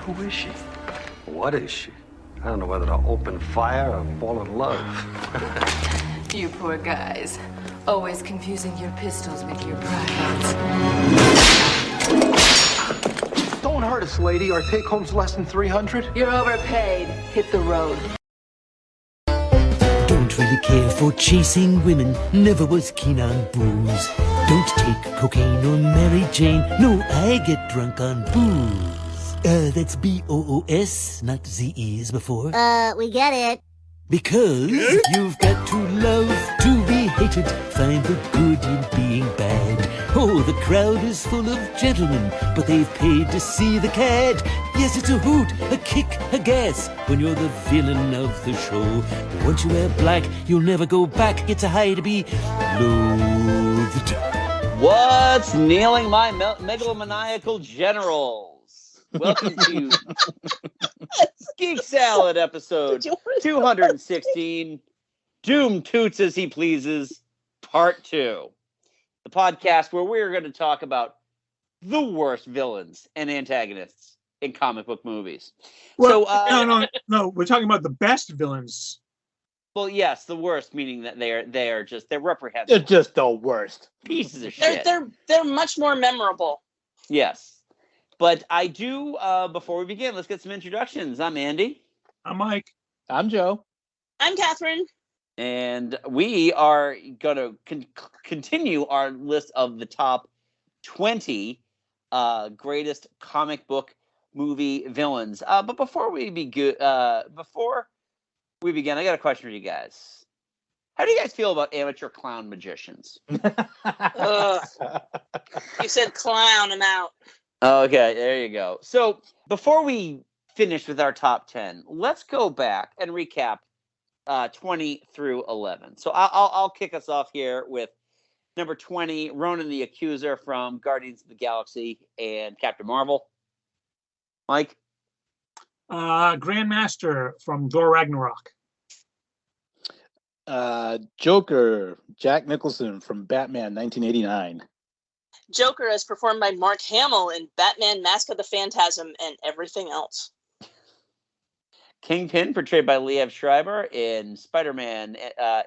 Who is she? What is she? I don't know whether to open fire or fall in love. You poor guys. Always confusing your pistols with your privates. Don't hurt us, lady. Our take-home's less than 300. You're overpaid. Hit the road. Don't really care for chasing women, never was keen on booze. Don't take cocaine or Mary Jane, no, I get drunk on booze. That's B-O-O-S, not Z-E's before. We get it. Because you've got to love to be hated, find the good in being bad. Oh, the crowd is full of gentlemen, but they've paid to see the cad. Yes, it's a hoot, a kick, a gas, when you're the villain of the show. Once you wear black, you'll never go back. It's a high to be loathed. What's nailing my megalomaniacal generals? Welcome to Geek Salad episode 216, Doom Toots As He Pleases, Part 2. The podcast where we're going to talk about the worst villains and antagonists in comic book movies. Well, no, we're talking about the best villains. Well, yes, the worst, meaning that they're reprehensible. They're just the worst. Pieces of shit. They're much more memorable. Yes. But I do, before we begin, let's get some introductions. I'm Andy. I'm Mike. I'm Joe. I'm Catherine. And we are going to continue our list of the top 20 greatest comic book movie villains. But before we begin, I got a question for you guys. How do you guys feel about amateur clown magicians? You said clown, I'm out. Okay, there you go. So before we finish with our top 10, let's go back and recap 20 through 11. So I'll kick us off here with number 20, Ronan the Accuser from Guardians of the Galaxy and Captain Marvel. Mike? Grandmaster from Thor Ragnarok. Joker, Jack Nicholson from Batman 1989. Joker as performed by Mark Hamill in Batman Mask of the Phantasm and everything else. Kingpin, portrayed by Liev Schreiber in Spider-Man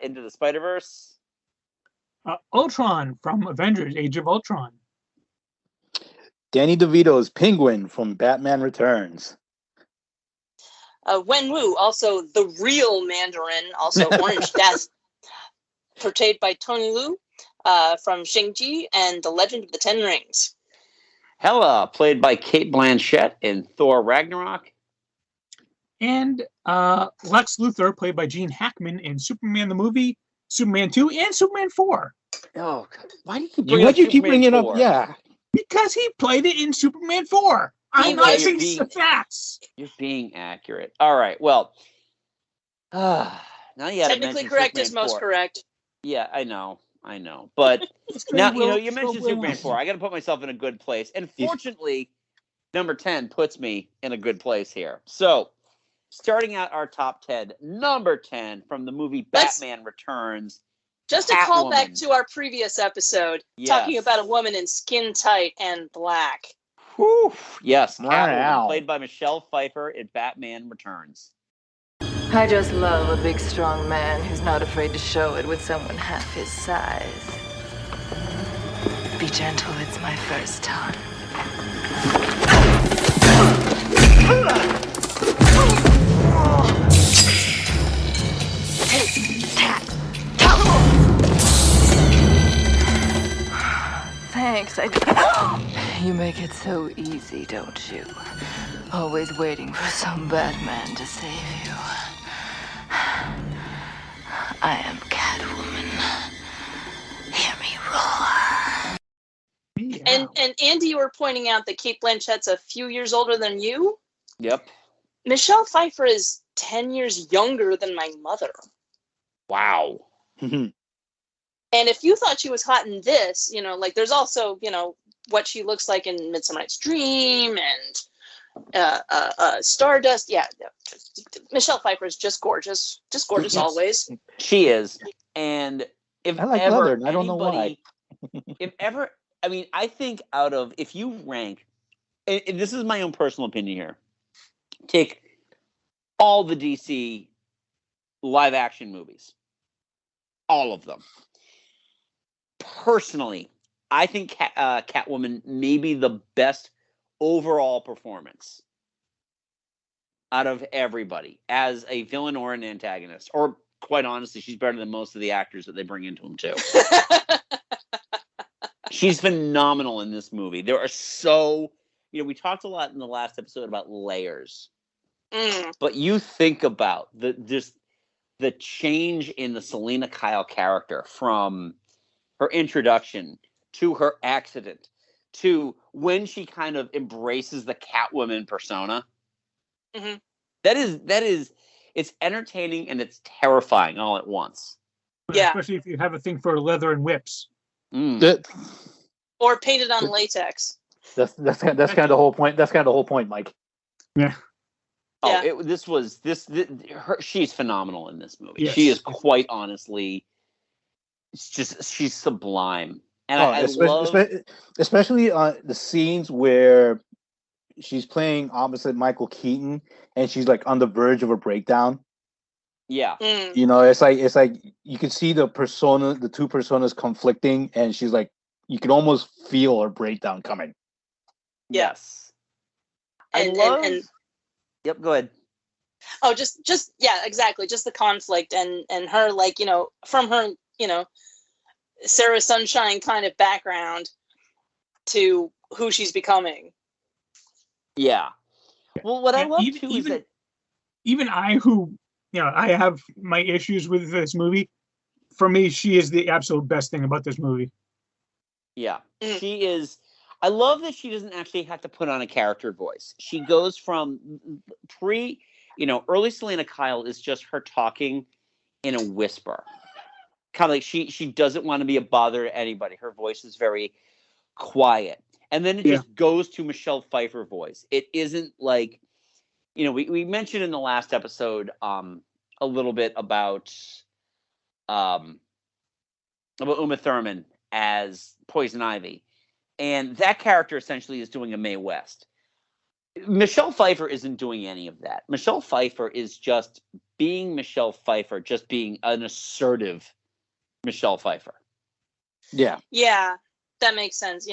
Into the Spider-Verse. Ultron from Avengers Age of Ultron. Danny DeVito's Penguin from Batman Returns. Wen Wu, also the real Mandarin, also Orange Death, portrayed by Tony Liu from Shang-Chi and The Legend of the Ten Rings. Hela, played by Cate Blanchett in Thor Ragnarok. And Lex Luthor, played by Gene Hackman in Superman the movie, Superman 2, and Superman 4. Oh, God. Why do you keep bringing it up? Yeah. Because he played it in Superman 4. I'm not saying the facts. You're being accurate. All right. Well, now you technically correct is most correct. Yeah, I know. But now, you mentioned Superman 4. I got to put myself in a good place. And fortunately, number 10 puts me in a good place here. So, starting out our top 10, number 10 from the movie Batman Returns. Just a callback to our previous episode, talking about a woman in skin tight and black. Whew. Yes, Wow. Catwoman, played by Michelle Pfeiffer in Batman Returns. I just love a big, strong man who's not afraid to show it with someone half his size. Be gentle, it's my first time. Thanks. You make it so easy, don't you? Always waiting for some bad man to save you. I am Catwoman. Hear me roar. And Andy, you were pointing out that Cate Blanchett's a few years older than you. Yep. Michelle Pfeiffer is 10 years younger than my mother. Wow. And if you thought she was hot in this, there's also, what she looks like in Midsummer Night's Dream and Stardust. Yeah, Michelle Pfeiffer is just gorgeous always. She is. And if I like ever leather, and I don't know why. I think if you rank, and this is my own personal opinion here, take all the DC live action movies, all of them. Personally, I think Catwoman may be the best overall performance out of everybody as a villain or an antagonist. Or, quite honestly, she's better than most of the actors that they bring into them, too. She's phenomenal in this movie. There are we talked a lot in the last episode about layers. But you think about the change in the Selena Kyle character from her introduction to her accident to when she kind of embraces the Catwoman persona. Mm-hmm. That is it's entertaining and it's terrifying all at once. Yeah. Especially if you have a thing for leather and whips. Or painted on latex. That's kind of the whole point. That's kind of the whole point, Mike. Yeah. She's phenomenal in this movie. Yes. She is quite honestly, she's sublime. And I love, especially the scenes where she's playing opposite Michael Keaton and she's like on the verge of a breakdown. Yeah. You know, it's like you can see the two personas conflicting, and she's like, you can almost feel her breakdown coming. Yes. And Yep, go ahead. Oh, just yeah, exactly. Just the conflict and her, like, from her, Sarah Sunshine kind of background to who she's becoming. Yeah. Well, what I love too is that even I, who I have my issues with this movie, for me, she is the absolute best thing about this movie. Yeah, she is. I love that she doesn't actually have to put on a character voice. She goes from early Selena Kyle is just her talking in a whisper. Kind of like she doesn't want to be a bother to anybody. Her voice is very quiet. And then it just goes to Michelle Pfeiffer voice. It isn't like, we mentioned in the last episode a little bit about Uma Thurman as Poison Ivy. And that character essentially is doing a Mae West. Michelle Pfeiffer isn't doing any of that. Michelle Pfeiffer is just being Michelle Pfeiffer, just being an assertive Michelle Pfeiffer. Yeah. Yeah, that makes sense.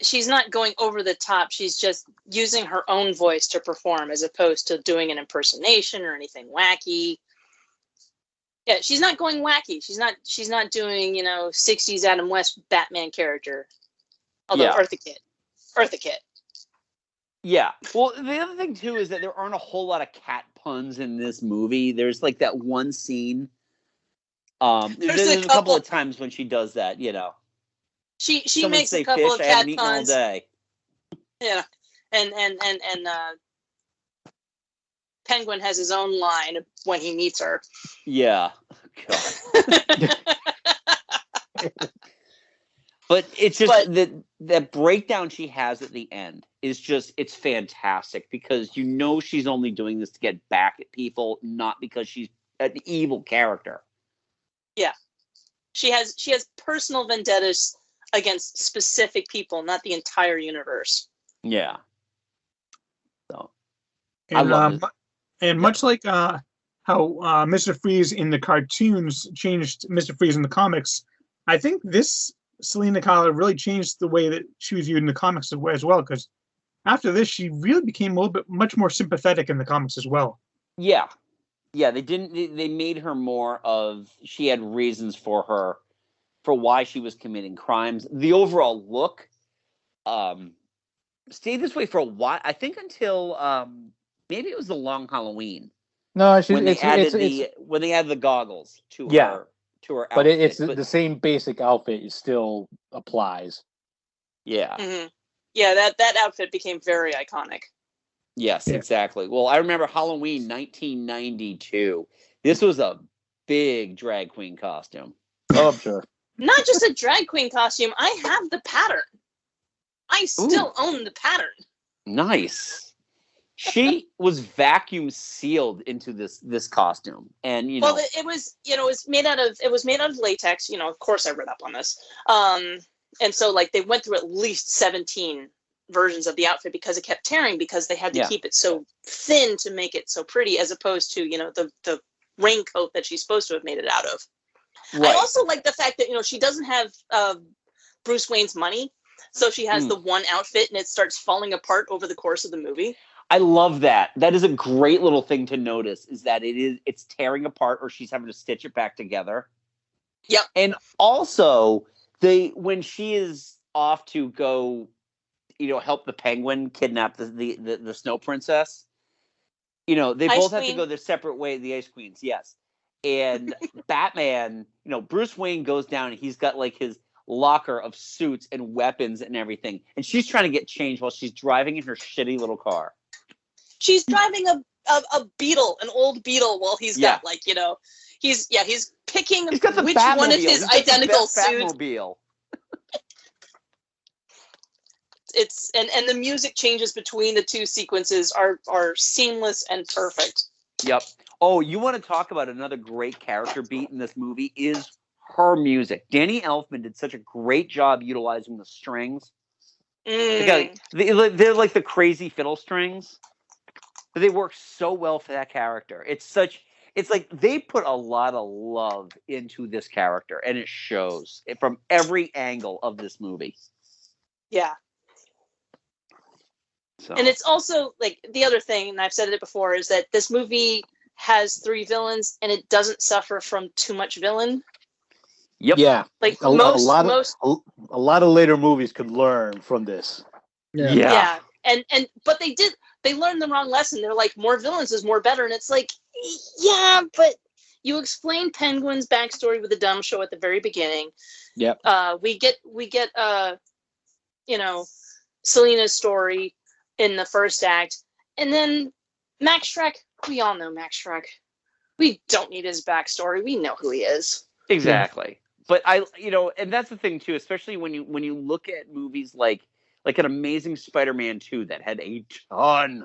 She's not going over the top. She's just using her own voice to perform as opposed to doing an impersonation or anything wacky. Yeah, she's not going wacky. She's not doing, 60s Adam West Batman character. Although Eartha Kitt. Yeah. Well, the other thing too is that there aren't a whole lot of cat puns in this movie. There's like that one scene. There's a couple of times when she does that, She Someone makes say a couple fish, of I cat haven't eaten puns. all day. Yeah. And Penguin has his own line when he meets her. Yeah. God. But it's just that breakdown she has at the end is it's fantastic because she's only doing this to get back at people, not because she's an evil character. Yeah. She has personal vendettas against specific people, not the entire universe. Yeah. So And, I love it. And much like how Mr. Freeze in the cartoons changed Mr. Freeze in the comics, I think this Selena Kyle really changed the way that she was viewed in the comics as well, because after this, she really became much more sympathetic in the comics as well. Yeah. Yeah, they made her more of, she had reasons for why she was committing crimes. The overall look stayed this way for a while, I think until maybe it was the Long Halloween. No, when they added the goggles to her outfit. But it's the same basic outfit. It still applies. Yeah. Mm-hmm. Yeah, that outfit became very iconic. Yes, exactly. Well, I remember Halloween 1992. This was a big drag queen costume. Oh, I'm sure. Not just a drag queen costume. I have the pattern. I still own the pattern. Nice. She was vacuum sealed into this costume, and well, it was made out of latex. Of course, I read up on this. And so like they went through at least 17 versions of the outfit because it kept tearing because they had to keep it so thin to make it so pretty, as opposed to, you know, the raincoat that she's supposed to have made it out of. Right. I also like the fact that, you know, she doesn't have Bruce Wayne's money, so she has the one outfit and it starts falling apart over the course of the movie. I love that. That is a great little thing to notice, is that it's tearing apart or she's having to stitch it back together. Yep. And also, when she is off to go, you know, help the Penguin kidnap the Snow Princess, you know, they both have to go their separate way, the Ice Queens, yes. And Batman, you know, Bruce Wayne goes down and he's got like his locker of suits and weapons and everything. And she's trying to get changed while she's driving in her shitty little car. She's driving a Beetle, an old Beetle, while he's got like, you know, he's picking which one of his identical suits. It's and the music changes between the two sequences are seamless and perfect. Yep. Oh, you want to talk about another great character beat in this movie is her music. Danny Elfman did such a great job utilizing the strings. They're like the crazy fiddle strings, but they work so well for that character. It's like they put a lot of love into this character, and it shows from every angle of this movie. Yeah. So. And it's also like the other thing, and I've said it before, is that this movie has 3 villains and it doesn't suffer from too much villain. Yep. Yeah. Like a lot of later movies could learn from this. Yeah. But they learned the wrong lesson. They're like, more villains is more better. And it's like, yeah, but you explain Penguin's backstory with a dumb show at the very beginning. Yep. We get you know, Selina's story in the first act, and then Max Schreck. We all know Max Schreck. We don't need his backstory. We know who he is. Exactly. But and that's the thing too, especially when you look at movies like an Amazing Spider-Man 2 that had a ton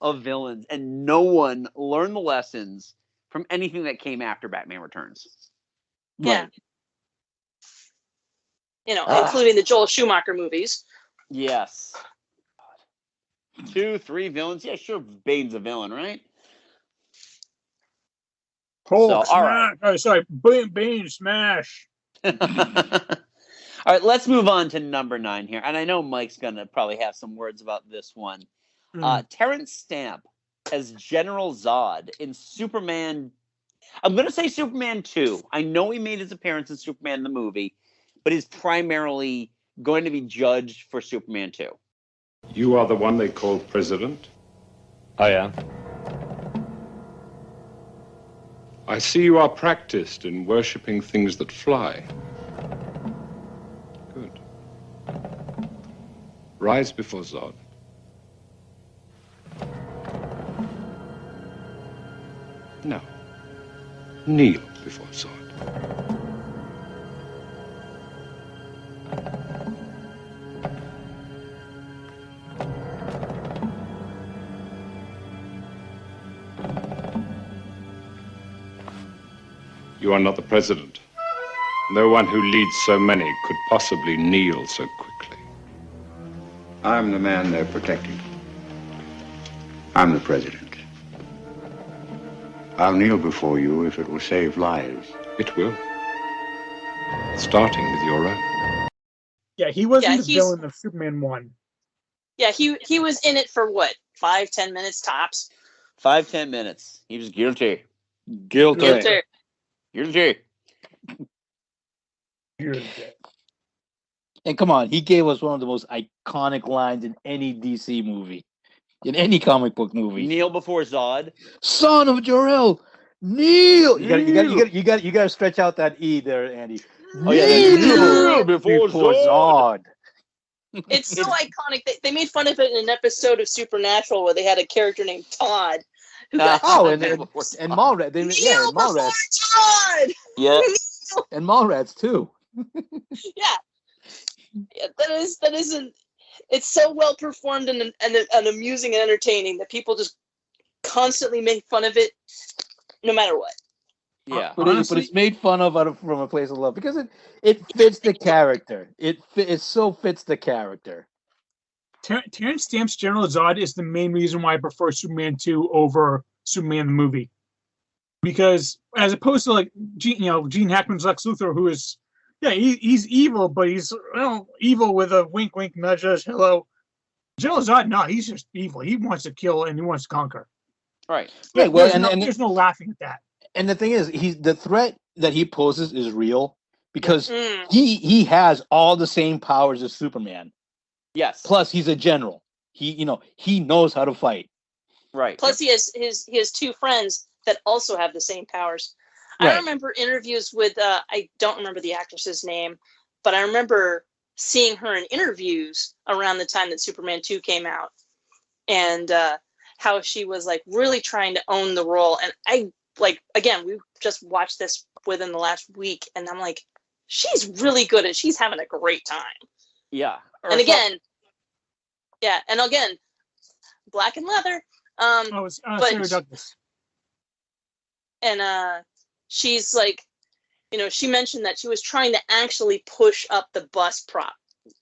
of villains, and no one learned the lessons from anything that came after Batman Returns. Yeah. Right. You know, including the Joel Schumacher movies. Yes. 2, 3 villains. Yeah, sure. Bane's a villain, right? Hulk smash. Oh, sorry. Bane smash. All right, let's move on to number 9 here. And I know Mike's going to probably have some words about this one. Terence Stamp as General Zod in Superman. I'm going to say Superman 2. I know he made his appearance in Superman the movie, but he's primarily going to be judged for Superman 2. You are the one they call president? I am. I see you are practiced in worshipping things that fly. Good. Rise before Zod. No. Kneel before Zod. You are not the president. No one who leads so many could possibly kneel so quickly. I'm the man they're protecting. I'm the president. I'll kneel before you if it will save lives. It will. Starting with your own. Yeah, he wasn't the villain of Superman 1. Yeah, he was in it for what? 5-10 minutes tops? 5-10 minutes. He was guilty. Guilty. And come on, he gave us one of the most iconic lines in any DC movie, in any comic book movie. Kneel before Zod. Son of Jor-El, kneel. You got to stretch out that E there, Andy. Kneel before Zod. It's so iconic. They made fun of it in an episode of Supernatural where they had a character named Todd. And Mallrats. Yeah. And Mallrats too. Yeah, that isn't. It's so well performed and amusing and entertaining that people just constantly make fun of it, no matter what. Yeah, but it's made fun of from a place of love because it fits the character. It so fits the character. Terence Stamp's General Zod is the main reason why I prefer Superman 2 over Superman the movie. Because as opposed to like Gene Hackman's Lex Luthor, who is he's evil, but he's evil with a wink, wink, nudge, nudge, hello. General Zod, no, he's just evil. He wants to kill and he wants to conquer. Right. Yeah, well, there's no laughing at that. And the thing is, the threat that he poses is real because he has all the same powers as Superman. Yes. Plus, he's a general. He knows how to fight. Right. Plus, he has two friends that also have the same powers. Right. I remember interviews with I don't remember the actress's name, but I remember seeing her in interviews around the time that Superman 2 came out, and how she was like really trying to own the role. And I again, we just watched this within the last week, and I'm like, she's really good and she's having a great time. Yeah. And again, black and leather. Sarah Douglas. And she's like, she mentioned that she was trying to actually push up the bus prop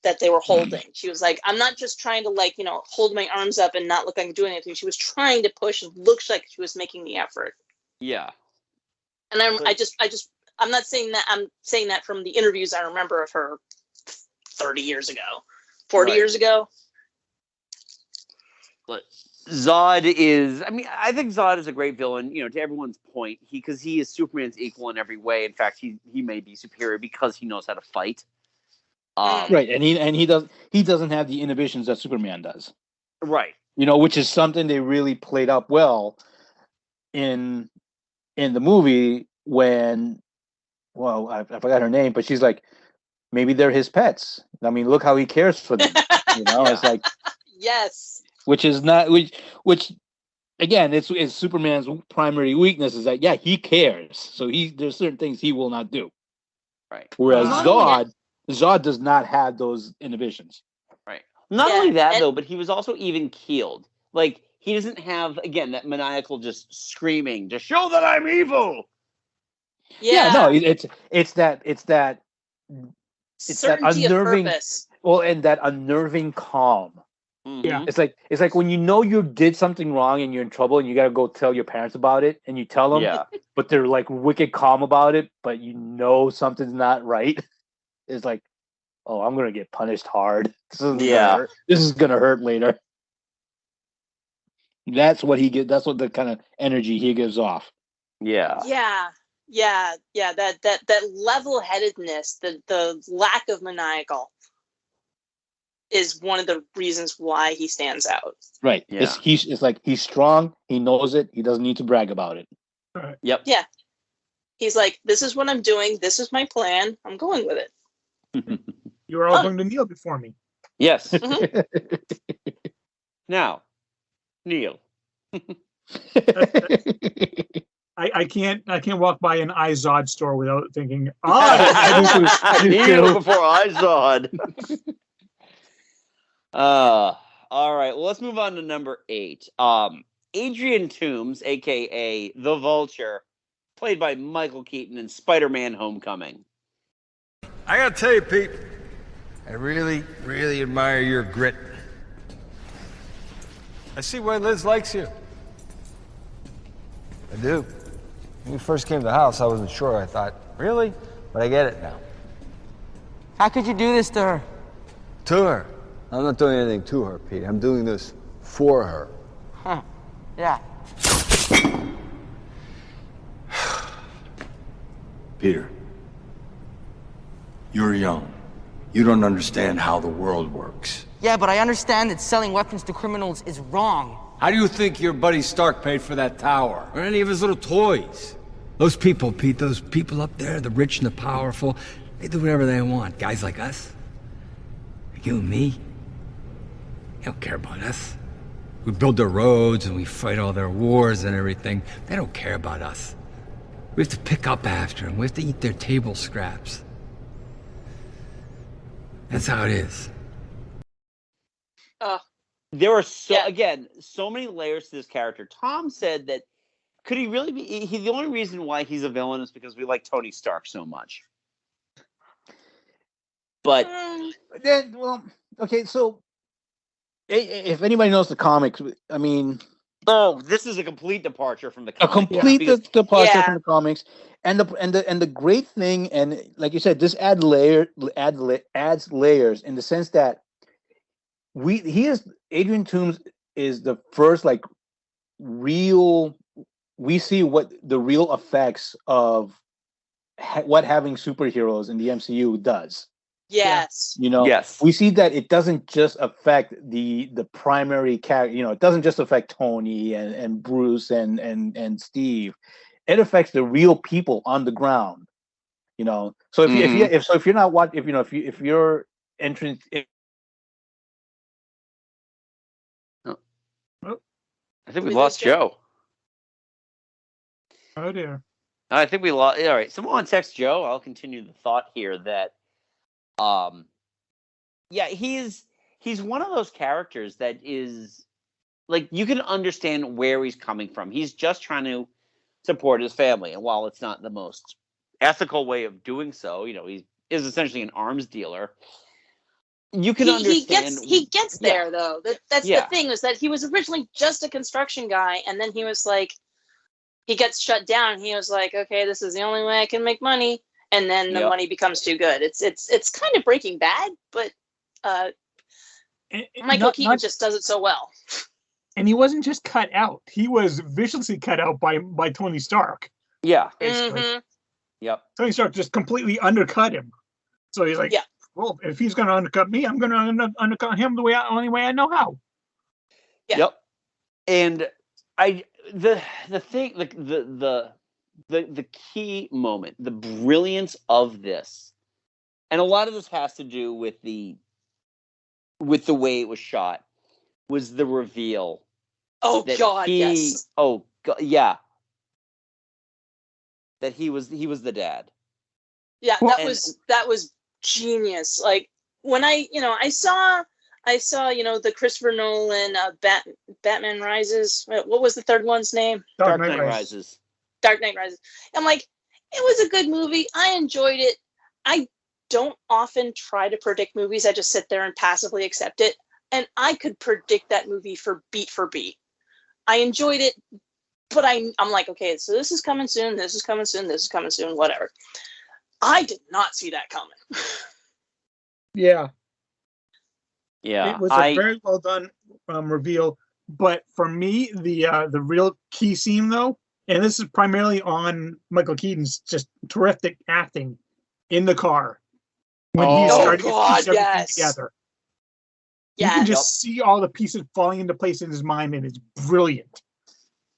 that they were holding. She was like, I'm not just trying to hold my arms up and not look like I'm doing anything. She was trying to push and looks like she was making the effort. Yeah. And I'm not saying that. I'm saying that from the interviews I remember of her 30 years ago, 40 years ago. But Zod is, I think Zod is a great villain, to everyone's point, because he is Superman's equal in every way. In fact, he may be superior because he knows how to fight. Right, and he doesn't have the inhibitions that Superman does. Right. Which is something they really played up well in the movie when, well, I forgot her name, but she's like, maybe they're his pets. Look how he cares for them. It's like, yes. Which is not which again, it's Superman's primary weakness is that he cares. So there's certain things he will not do. Right. Whereas Zod does not have those inhibitions. Right. Not only that though, but he was also even keeled. Like he doesn't have that maniacal just screaming to show that I'm evil. Yeah. No, it's that certainty unnerving, of purpose. well, and that unnerving calm. Mm-hmm. Yeah, it's like when you did something wrong and you're in trouble and you gotta go tell your parents about it and you tell them, but they're like wicked calm about it, but something's not right. It's like, oh, I'm gonna get punished hard. This is gonna hurt later. That's what he gets. That's what the kind of energy he gives off. Yeah. Yeah. That level-headedness, the lack of maniacal, is one of the reasons why he stands out. Right. Yeah. It's like he's strong. He knows it. He doesn't need to brag about it. Right. Yep. Yeah. He's like, this is what I'm doing. This is my plan. I'm going with it. You are all going to kneel before me. Yes. Mm-hmm. Now, kneel. I can't walk by an iZod store without thinking, kneel before iZod. All right. Well, let's move on to number 8. Adrian Toomes, aka the Vulture, played by Michael Keaton in Spider-Man: Homecoming. I gotta tell you, Pete, I really, really admire your grit. I see why Liz likes you. I do. When we first came to the house, I wasn't sure. I thought, really? But I get it now. How could you do this to her? To her? I'm not doing anything to her, Pete. I'm doing this for her. Huh. Yeah. Peter, you're young. You don't understand how the world works. Yeah, but I understand that selling weapons to criminals is wrong. How do you think your buddy Stark paid for that tower? Or any of his little toys? Those people, Pete, those people up there, the rich and the powerful, they do whatever they want. Guys like us, like you and me, they don't care about us. We build their roads and we fight all their wars and everything. They don't care about us. We have to pick up after them. We have to eat their table scraps. That's how it is. There are so many layers to this character. Tom said that could he really be? The only reason why he's a villain is because we like Tony Stark so much. But then, well, okay, so if anybody knows the comics, I mean, this is a complete departure from the a comic. complete departure Yeah. from the comics. And the great thing, and like you said, this adds layers in the sense that Adrian Toomes is the first like real. We see what the real effects of what having superheroes in the MCU does. Yes. You know, Yes. we see that it doesn't just affect the primary character. You know, it doesn't just affect Tony and Bruce and Steve. It affects the real people on the ground. You know, so if you're not watching, if you're entrance. I think we lost Joe. Oh dear. I think we lost. All right, someone text Joe. I'll continue the thought here that, yeah, he's one of those characters that is like you can understand where he's coming from. He's just trying to support his family, and while it's not the most ethical way of doing so, you know, he is essentially an arms dealer. You can understand. He gets there though. That's the thing, is that he was originally just a construction guy, and then he was like, he gets shut down. He was like, okay, this is the only way I can make money, and then the money becomes too good. It's kind of Breaking Bad, but Michael Keaton just does it so well. And he wasn't just cut out; he was viciously cut out by Tony Stark. Yeah, basically. Mm-hmm. Yep. Tony Stark just completely undercut him. So he's like, well, if he's going to undercut me, I'm going to undercut him the only way I know how. Yeah. Yep. And the thing, like the key moment, the brilliance of this, and a lot of this has to do with the way it was shot, was the reveal. Oh God, yes. Oh God, yeah. That he was the dad. Yeah, that was genius. Like when I saw the Christopher Nolan Batman Rises. What was the third one's name? Dark Knight Rises. Dark Knight Rises. I'm like, it was a good movie. I enjoyed it. I don't often try to predict movies. I just sit there and passively accept it. And I could predict that movie for beat. I enjoyed it, but I'm like, okay, so this is coming soon. This is coming soon. This is coming soon. Whatever. I did not see that coming. Yeah. Yeah. It was a very well done reveal. But for me, the real key scene, though, and this is primarily on Michael Keaton's just terrific acting in the car when he's starting to piece everything together. You can just see all the pieces falling into place in his mind, and it's brilliant.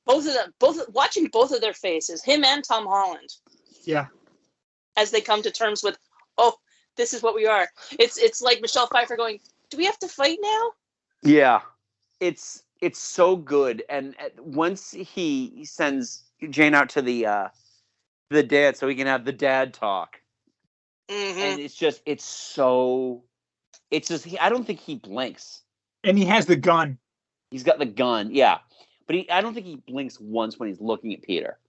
Both of them, watching both of their faces, him and Tom Holland. Yeah. As they come to terms with, oh, this is what we are. It's like Michelle Pfeiffer going, do we have to fight now? Yeah. It's so good. And once he sends Jane out to the dad so he can have the dad talk. Mm-hmm. And I don't think he blinks. And he has the gun. He's got the gun, yeah. But I don't think he blinks once when he's looking at Peter.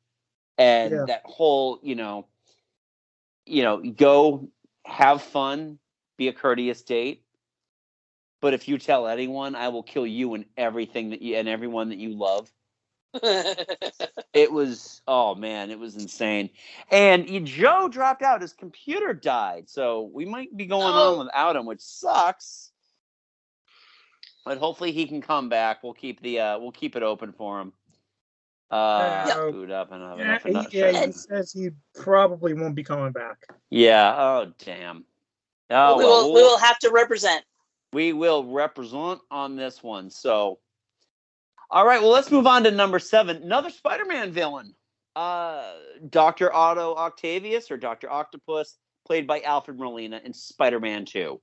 And that whole, go have fun, be a courteous date. But if you tell anyone, I will kill you and everything and everyone that you love. It was, oh man, it was insane. And Joe dropped out. His computer died. So we might be going on without him, which sucks. But hopefully he can come back. We'll keep it open for him. Boot up and he says he probably won't be coming back. Yeah. Oh damn. Oh, we will have to represent. We will represent on this one. So, all right. Well, let's move on to number 7. Another Spider-Man villain, Dr. Otto Octavius, or Dr. Octopus, played by Alfred Molina in Spider-Man 2.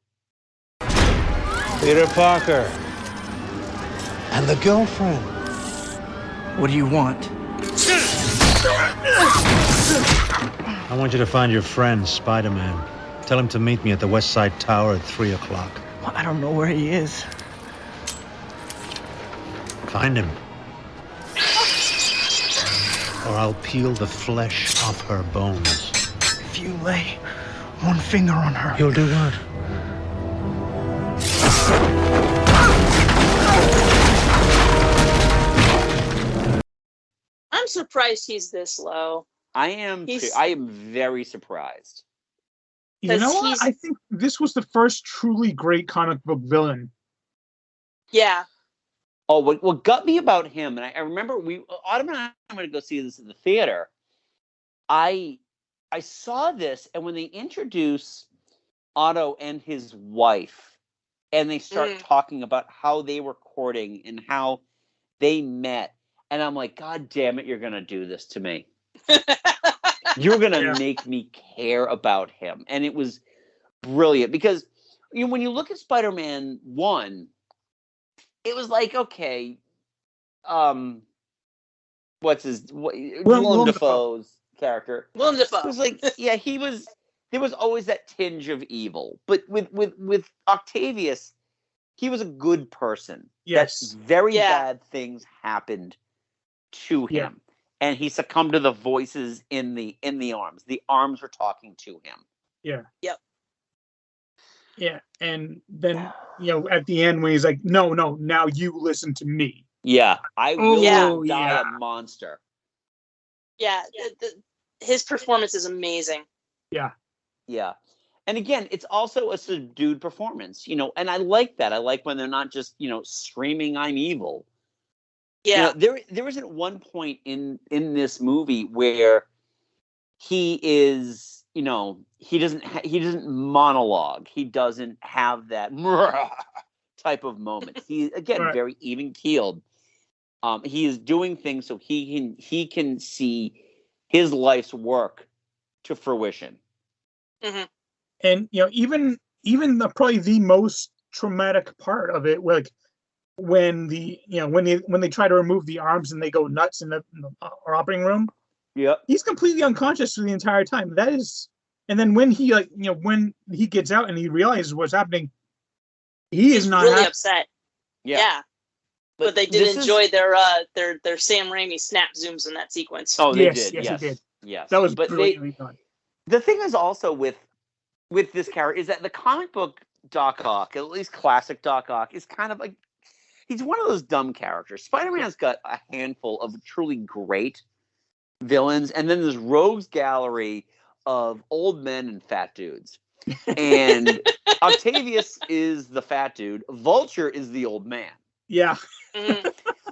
Peter Parker. And the girlfriend. What do you want? I want you to find your friend, Spider-Man. Tell him to meet me at the West Side Tower at 3 o'clock. Well, I don't know where he is. Find him. Or I'll peel the flesh off her bones. If you lay one finger on her... You'll do what? surprised he's this low. I am too. I am very surprised. You know what? I think this was the first truly great comic book villain. Yeah. Oh, what got me about him, and I remember Autumn and I were going to go see this in the theater. I saw this, and when they introduce Otto and his wife, and they start talking about how they were courting and how they met, and I'm like, God damn it, you're going to do this to me. You're going to make me care about him. And it was brilliant because when you look at Spider-Man 1, it was like, okay, Willem Dafoe's character. Willem Dafoe. It was like, yeah, there was always that tinge of evil. But with Octavius, he was a good person. Yes. Very bad things happened to him. Yeah. And he succumbed to the voices in the arms. The arms were talking to him. Yeah. Yep. Yeah. And then, at the end when he's like, no, now you listen to me. Yeah. I will die a monster. Yeah. His performance is amazing. Yeah. Yeah. And again, it's also a subdued performance, and I like that. I like when they're not just, screaming, I'm evil. Yeah. There isn't one point in this movie where he is, he doesn't monologue. He doesn't have that type of moment. He again very even keeled. He is doing things so he can see his life's work to fruition. Mm-hmm. And even probably the most traumatic part of it, like when when they try to remove the arms and they go nuts in the operating room. Yeah, he's completely unconscious for the entire time. That is, and then when he when he gets out and he realizes what's happening, he's not really upset. Yeah. But they did enjoy their Sam Raimi snap zooms in that sequence. Oh, they did. Yes, they did. Yes, that was but brilliantly done. The thing is also with this character is that the comic book Doc Ock, at least classic Doc Ock, is kind of like he's one of those dumb characters. Spider-Man's got a handful of truly great villains, and then there's rogues gallery of old men and fat dudes. And Octavius is the fat dude. Vulture is the old man. Yeah.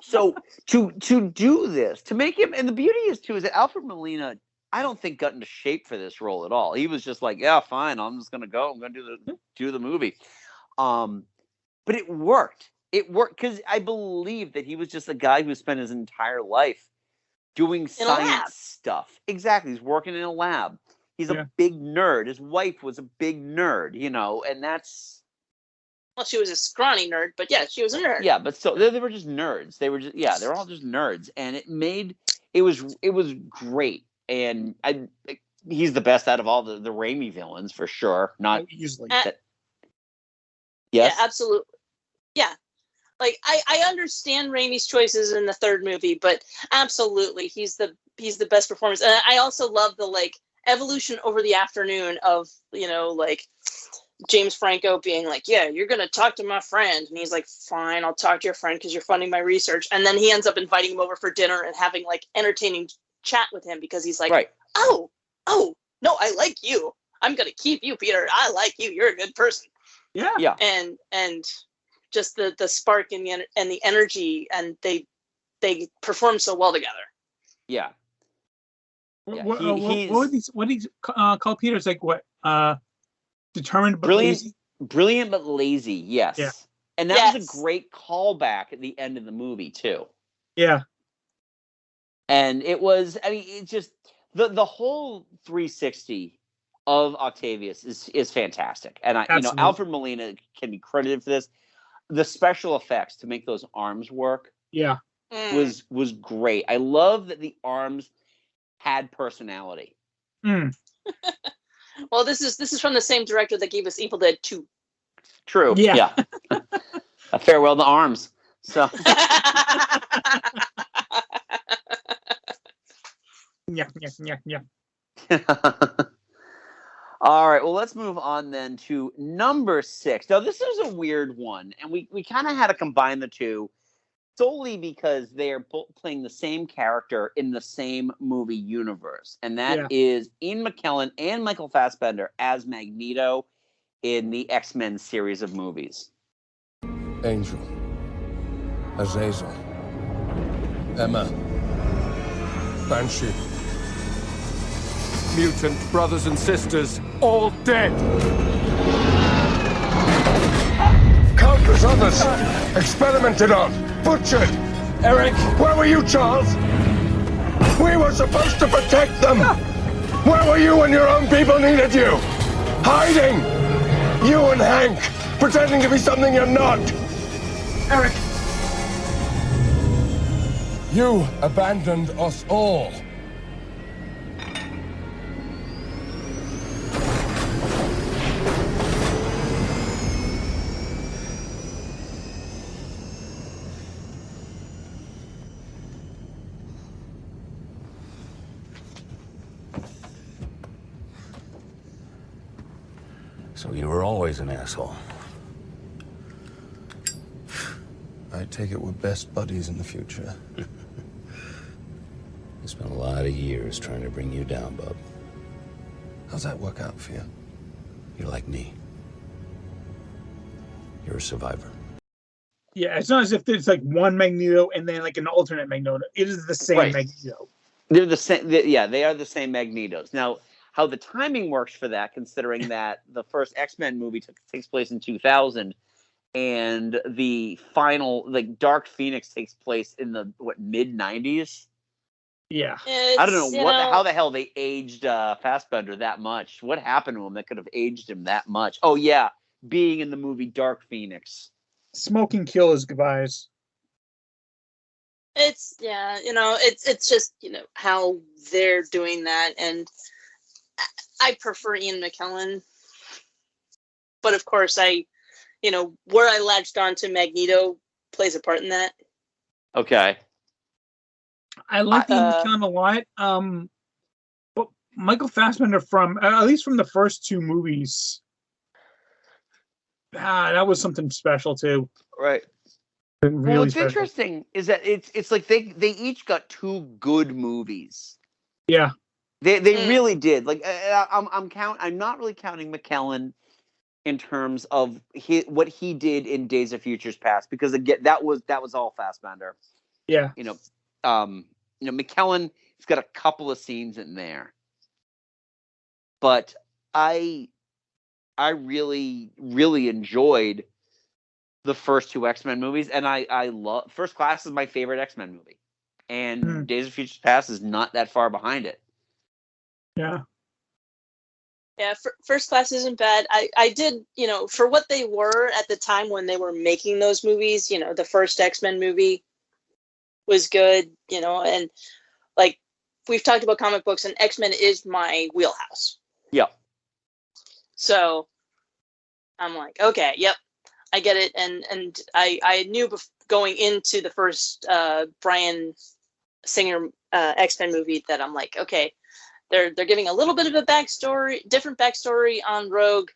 So to do this, to make him, and the beauty is too, is that Alfred Molina, I don't think got into shape for this role at all. He was just like, yeah, fine, I'm just gonna go. I'm gonna do the movie. But it worked. It worked because I believe that he was just a guy who spent his entire life doing science stuff. Exactly. He's working in a lab. He's a big nerd. His wife was a big nerd, and that's. Well, she was a scrawny nerd, but yeah, she was a nerd. Yeah, but so they were just nerds. They were just they're all just nerds, and it was great. And he's the best out of all the Raimi villains for sure. Not easily. Yes. Yeah, absolutely. Yeah. Like I understand Raimi's choices in the third movie, but absolutely he's the best performance. And I also love the evolution over the afternoon of, James Franco being like, yeah, you're going to talk to my friend. And he's like, fine, I'll talk to your friend because you're funding my research. And then he ends up inviting him over for dinner and having entertaining chat with him because he's like, oh, no, I like you. I'm going to keep you, Peter. I like you. You're a good person. Yeah. Yeah. And just the spark and the energy, and they perform so well together. Yeah. What do these call Peter? It's like what? Determined but lazy? Brilliant but lazy, yes. Yeah. And that was a great callback at the end of the movie too. Yeah. And it was, it's just the whole 360 of Octavius is fantastic. And Alfred Molina can be credited for this. The special effects to make those arms work was great. I love that the arms had personality. Well, this is from the same director that gave us Evil Dead 2. True. Yeah. A farewell to arms. So. Yeah. All right. Well, let's move on then to number 6. Now, this is a weird one, and we kind of had to combine the two solely because they are both playing the same character in the same movie universe, and that is Ian McKellen and Michael Fassbender as Magneto in the X-Men series of movies. Angel, Azazel, Emma, Banshee. Mutant brothers and sisters, all dead. Countless others experimented on, butchered. Eric, where were you, Charles? We were supposed to protect them. Where were you when your own people needed you? Hiding. You and Hank, pretending to be something you're not. Eric. You abandoned us all. So you were always an asshole. I take it we're best buddies in the future. I spent a lot of years trying to bring you down, bub. How's that work out for you? You're like me. You're a survivor. Yeah, it's not as if there's like one Magneto and then like an alternate Magneto. It is the same Magneto. They're the same. They are the same Magnetos. Now, how the timing works for that, considering that the first X-Men movie takes place in 2000, and the final, like, Dark Phoenix takes place in the mid 90s. Yeah, I don't know how the hell they aged Fassbender that much. What happened to him that could have aged him that much? Oh yeah, being in the movie Dark Phoenix. Smoke and kill his goodbyes. It's it's just how they're doing that, and I prefer Ian McKellen, but of course where I latched on to Magneto plays a part in that. Okay. I like Ian McKellen a lot. But Michael Fassbender from at least from the first two movies, that was something special too. Right. Really what's special. interesting is that it's like they each got two good movies. Yeah. They really did. Like I'm not really counting McKellen in terms of what he did in Days of Futures Past, because again that was all Fassbender. Yeah. McKellen, he's got a couple of scenes in there, but I really enjoyed the first two X-Men movies, and I love First Class is my favorite X-Men movie, and Days of Futures Past is not that far behind it. Yeah. Yeah, First Class isn't bad. I did, for what they were at the time when they were making those movies, the first X-Men movie was good, and like we've talked about comic books, and X-Men is my wheelhouse. Yep. So I'm like, okay, yep, I get it. And I knew going into the first Bryan Singer X-Men movie that I'm like, okay, they're giving a little bit of a different backstory on Rogue,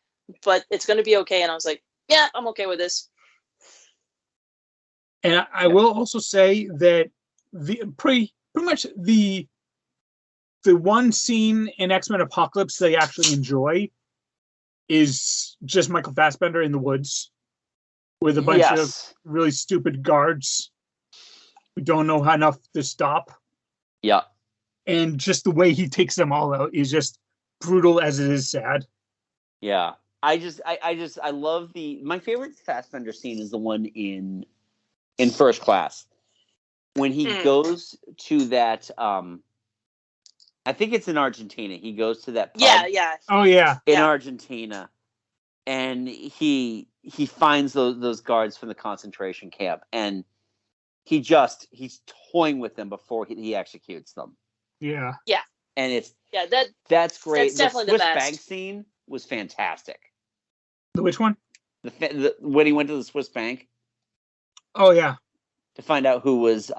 but it's going to be okay. And I was like, yeah, I'm okay with this. And I will also say that the pretty much the one scene in X-Men Apocalypse they actually enjoy is just Michael Fassbender in the woods with a bunch of really stupid guards who don't know how enough to stop. Yeah. And just the way he takes them all out is just brutal as it is sad. Yeah. I love my favorite Fassbender scene is the one in First Class. When he goes to that I think it's in Argentina. He goes to that pub Oh yeah. in Argentina, and he finds those guards from the concentration camp, and he's toying with them before he executes them. Yeah. Yeah. And that's great. That's definitely the Swiss the best. bank scene was fantastic. The which one? When he went to the Swiss bank. Oh yeah. To find out who was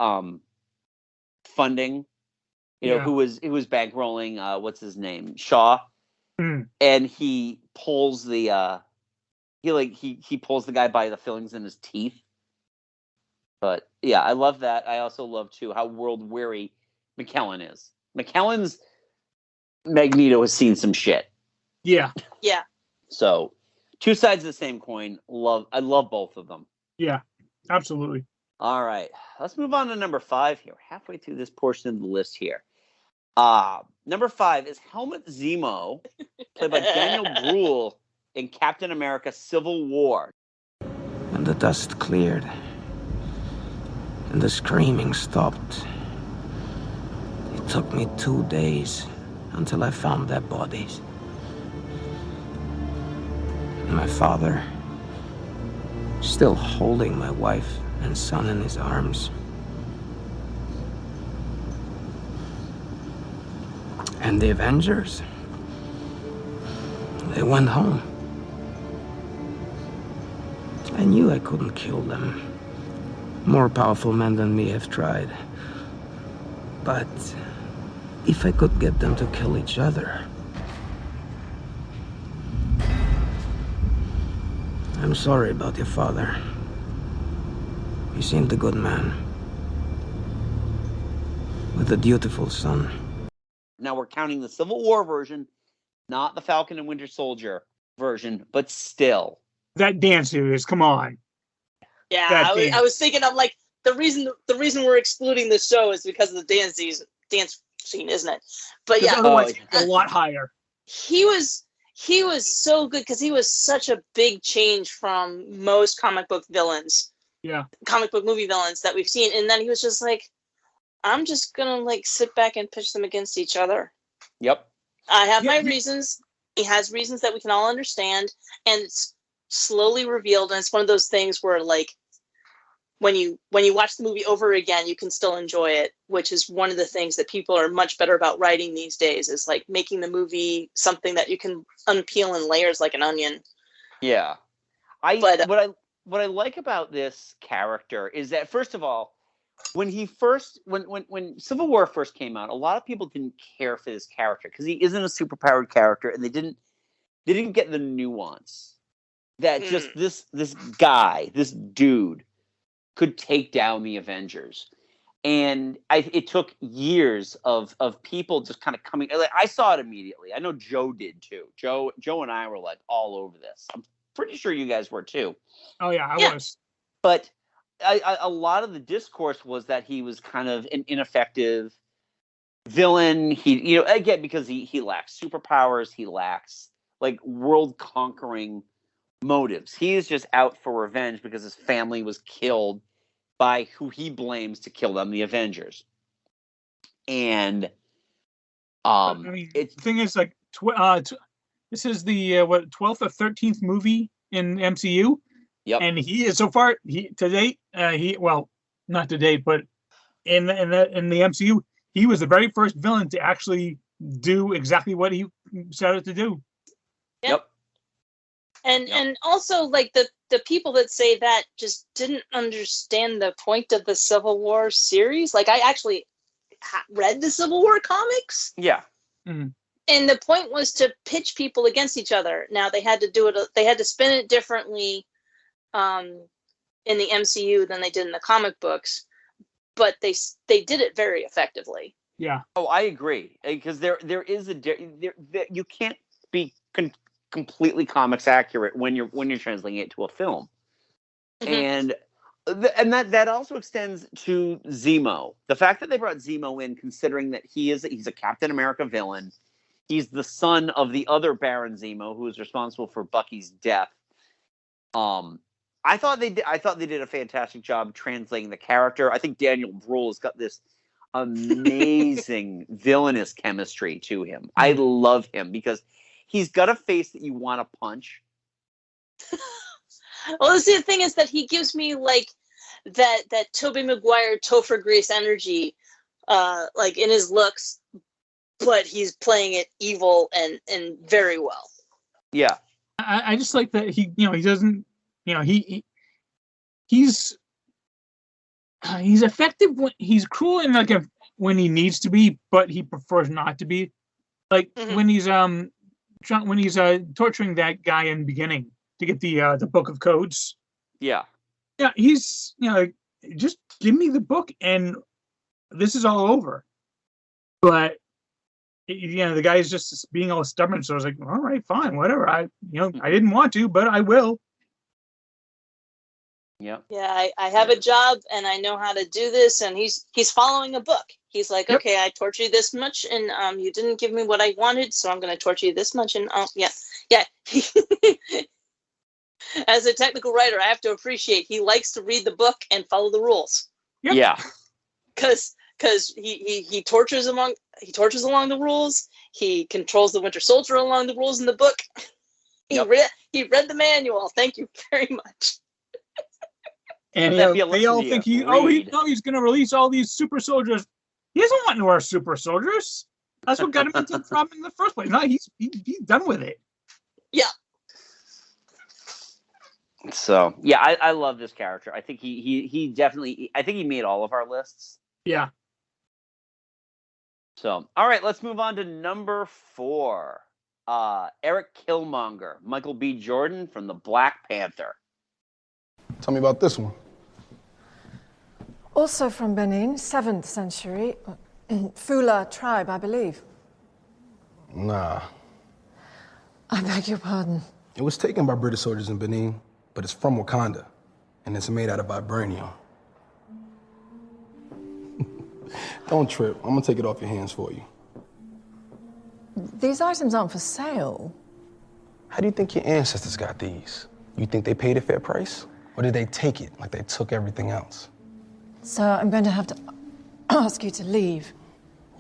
funding, who was bankrolling. What's his name? Shaw. And he pulls the he pulls the guy by the fillings in his teeth. But yeah, I love that. I also love too how world weary Mckellen is. Mckellen's Magneto has seen some shit. Yeah. Yeah. So, two sides of the same coin. I love both of them. Yeah, absolutely. All right, let's move on to number 5 here. Halfway through this portion of the list here. Number 5 is Helmut Zemo, played by Daniel Bruhl in Captain America: Civil War. When the dust cleared and the screaming stopped, it took me 2 days until I found their bodies. My father, still holding my wife and son in his arms. And the Avengers, they went home. I knew I couldn't kill them. More powerful men than me have tried. But if I could get them to kill each other, I'm sorry about your father. He seemed a good man. With a dutiful son. Now we're counting the Civil War version, not the Falcon and Winter Soldier version, but still. That dance series, come on. Yeah, I was thinking, I'm like, the reason we're excluding the show is because of the dance scene, isn't it? But yeah, otherwise a lot higher. He was so good because he was such a big change from most comic book villains. Yeah. Comic book movie villains that we've seen. And then he was just like, I'm just gonna like sit back and pitch them against each other. Yep. I have my reasons. He has reasons that we can all understand, and it's slowly revealed. And it's one of those things where, like, when you watch the movie over again, you can still enjoy it. Which is one of the things that people are much better about writing these days. Is like making the movie something that you can unpeel in layers like an onion. Yeah. What I like about this character is that, first of all, when Civil War first came out, a lot of people didn't care for this character because he isn't a superpowered character, and they didn't get the nuance that just this guy, this dude, could take down the Avengers. And it took years of people just kind of coming. Like, I saw it immediately. I know Joe did too. Joe and I were like all over this. I'm pretty sure you guys were too. Oh yeah, I was. But a lot of the discourse was that he was kind of an ineffective villain. He, again, because he lacks superpowers, he lacks like world conquering motives. He is just out for revenge because his family was killed by who he blames to kill them, the Avengers. And the thing is, like, this is the 12th or 13th movie in MCU. Yep. And he is so far to date. Not to date, but in the MCU, he was the very first villain to actually do exactly what he set out to do. Yep. And also, like, the people that say that just didn't understand the point of the Civil War series. Like, I actually read the Civil War comics. Yeah. Mm-hmm. And the point was to pitch people against each other. Now they had to do it. They had to spin it differently in the MCU than they did in the comic books, but they did it very effectively. Yeah. Oh, I agree, because there is you can't be completely comics accurate when you're translating it to a film, and that also extends to Zemo. The fact that they brought Zemo in, considering that he's a Captain America villain, he's the son of the other Baron Zemo, who is responsible for Bucky's death. I thought they did a fantastic job translating the character. I think Daniel Bruhl has got this amazing villainous chemistry to him. I love him because he's got a face that you want to punch. Well, the thing is that he gives me like that Tobey Maguire Topher Grace energy, like in his looks, but he's playing it evil and very well. Yeah, I just like that he doesn't. He's effective when he's cruel and like when he needs to be, but he prefers not to be. Like when he's torturing that guy in the beginning to get the book of codes. Yeah. Yeah, he's just give me the book and this is all over. But the guy's just being all stubborn. So I was like, all right, fine, whatever. I didn't want to, but I will. Yep. Yeah, I have a job and I know how to do this. And he's following a book. He's like, okay, I torture you this much, and you didn't give me what I wanted, so I'm going to torture you this much. And yeah. As a technical writer, I have to appreciate he likes to read the book and follow the rules. Yep. Yeah. Because he tortures along the rules. He controls the Winter Soldier along the rules in the book. He read the manual. Thank you very much. And they all think he's going to release all these super soldiers. He doesn't want more super soldiers. That's what got him into the problem in the first place. No, he's done with it. Yeah. So yeah, I love this character. I think he definitely. I think he made all of our lists. Yeah. So all right, let's move on to number 4. Eric Killmonger, Michael B. Jordan from the Black Panther. Tell me about this one. Also from Benin, 7th century. Fula tribe, I believe. Nah. I beg your pardon. It was taken by British soldiers in Benin, but it's from Wakanda, and it's made out of vibranium. Don't trip. I'm gonna take it off your hands for you. These items aren't for sale. How do you think your ancestors got these? You think they paid a fair price? Or did they take it like they took everything else? So I'm going to have to ask you to leave.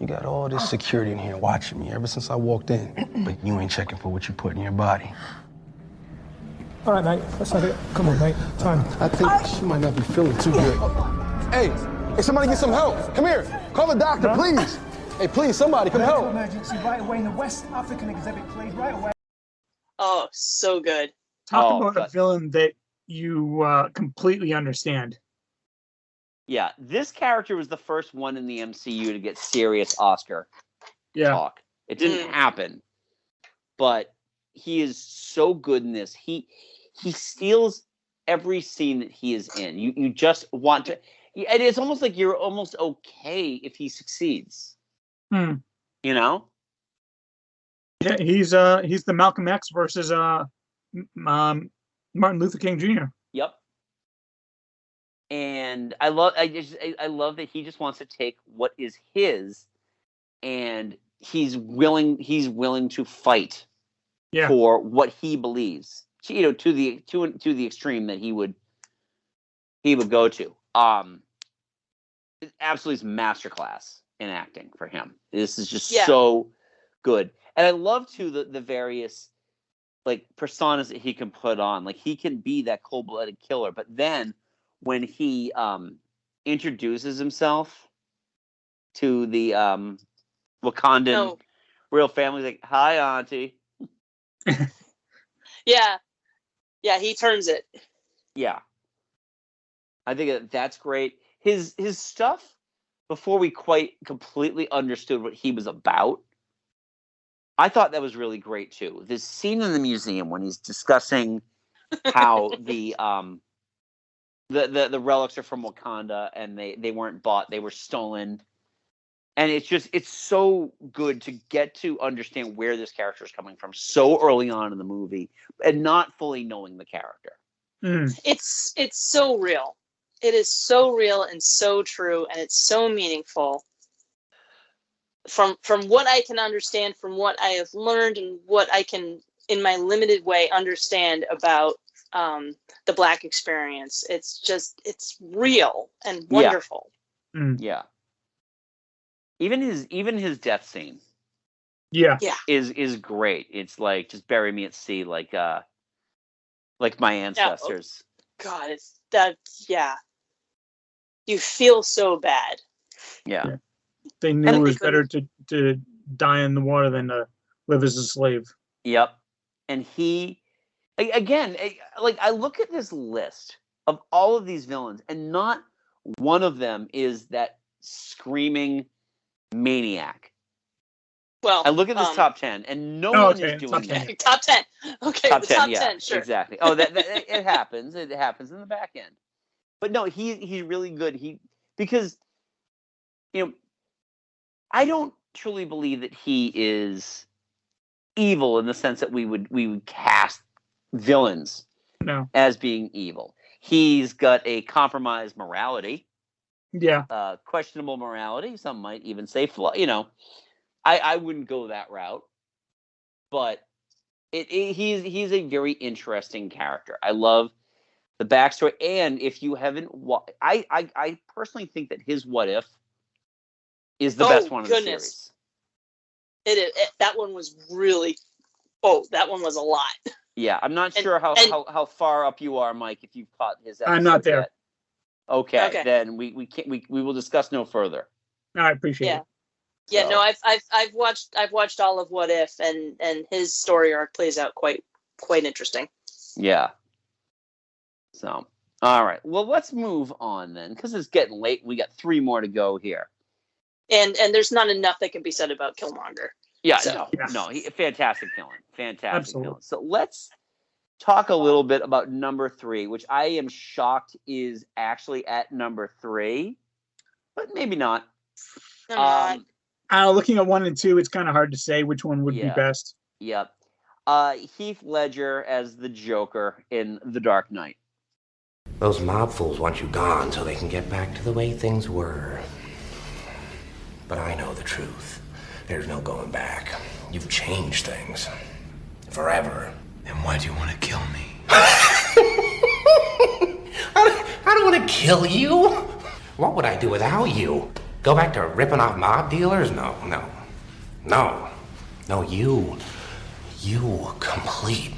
You got all this security in here watching me ever since I walked in, but you ain't checking for what you put in your body. All right, mate. Let's have it. Come on, mate. Time. I think she might not be feeling too good. Hey, somebody get some help. Come here. Call the doctor, please. Hey, please, somebody, come help. Emergency right away in the West African exhibit, please, right away. Oh, so good. Talk about a villain that you completely understand. Yeah, this character was the first one in the MCU to get serious Oscar talk. It didn't happen, but he is so good in this. He steals every scene that he is in. You just want to. And it's almost like you're almost okay if he succeeds. You know? Yeah, he's the Malcolm X versus Martin Luther King Jr. Yep. And I love that he just wants to take what is his, and he's willing to fight for what he believes. To the extreme that he would go to. It absolutely is masterclass in acting for him. This is just so good. And I love too the various like personas that he can put on. Like he can be that cold-blooded killer, but then when he introduces himself to the Wakandan real family, like, "Hi, Auntie." Yeah, he turns it. Yeah, I think that's great. His stuff before we quite completely understood what he was about, I thought that was really great too. This scene in the museum when he's discussing how the relics are from Wakanda and they weren't bought, they were stolen. And it's so good to get to understand where this character is coming from so early on in the movie and not fully knowing the character. It's so real. It is so real and so true, and it's so meaningful. From what I can understand, from what I have learned, and what I can, in my limited way, understand about the Black experience, it's real and wonderful. Yeah. Even his death scene. Is great. It's like, just bury me at sea, like my ancestors. God, it's that. Yeah. You feel so bad. Yeah. They knew it was better to die in the water than to live as a slave. Yep. And he, again, like I look at this list of all of these villains, and not one of them is that screaming maniac. Well, I look at this top 10, and no one is doing that. Top 10. Okay, Top the 10, top yeah, 10, sure. Exactly. Oh, that it happens. It happens in the back end. But no, he's really good. Because I don't truly believe that he is evil in the sense that we would cast villains as being evil. He's got a compromised morality. Yeah. Questionable morality. Some might even say I wouldn't go that route. But he's a very interesting character. I love the backstory, and if you haven't, I personally think that his What If is the best one in the series. That one was really. Oh, that one was a lot. Yeah, I'm not sure how far up you are, Mike. If you've caught his episode I'm not there. Yet. Okay, then we will discuss no further. No, I appreciate it. Yeah, no, I've watched all of What If, and his story arc plays out quite interesting. Yeah. So, all right. Well, let's move on then, because it's getting late. We got 3 more to go here. And there's not enough that can be said about Killmonger. Yeah, so. no, fantastic villain. Fantastic Absolutely. villain. So let's talk a little bit about number 3, which I am shocked is actually at number 3, but maybe not. Looking at 1 and 2, it's kind of hard to say which one would be best. Yep. Heath Ledger as the Joker in The Dark Knight. Those mob fools want you gone so they can get back to the way things were. But I know the truth. There's no going back. You've changed things. Forever. Then why do you want to kill me? I don't want to kill you. What would I do without you? Go back to ripping off mob dealers? No. You complete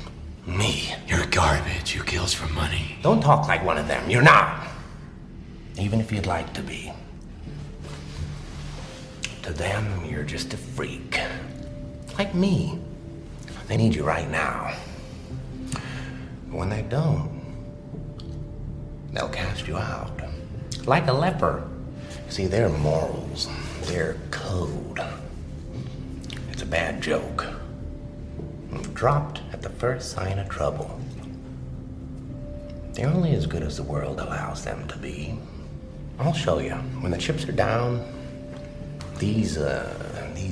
me. You're garbage. You kills for money. Don't talk like one of them. You're not. Even if you'd like to be. To them, you're just a freak. Like me. They need you right now. When they don't, they'll cast you out. Like a leper. See, their morals, their code. It's a bad joke. Dropped at the first sign of trouble. They're only as good as the world allows them to be. I'll show you. When the chips are down, these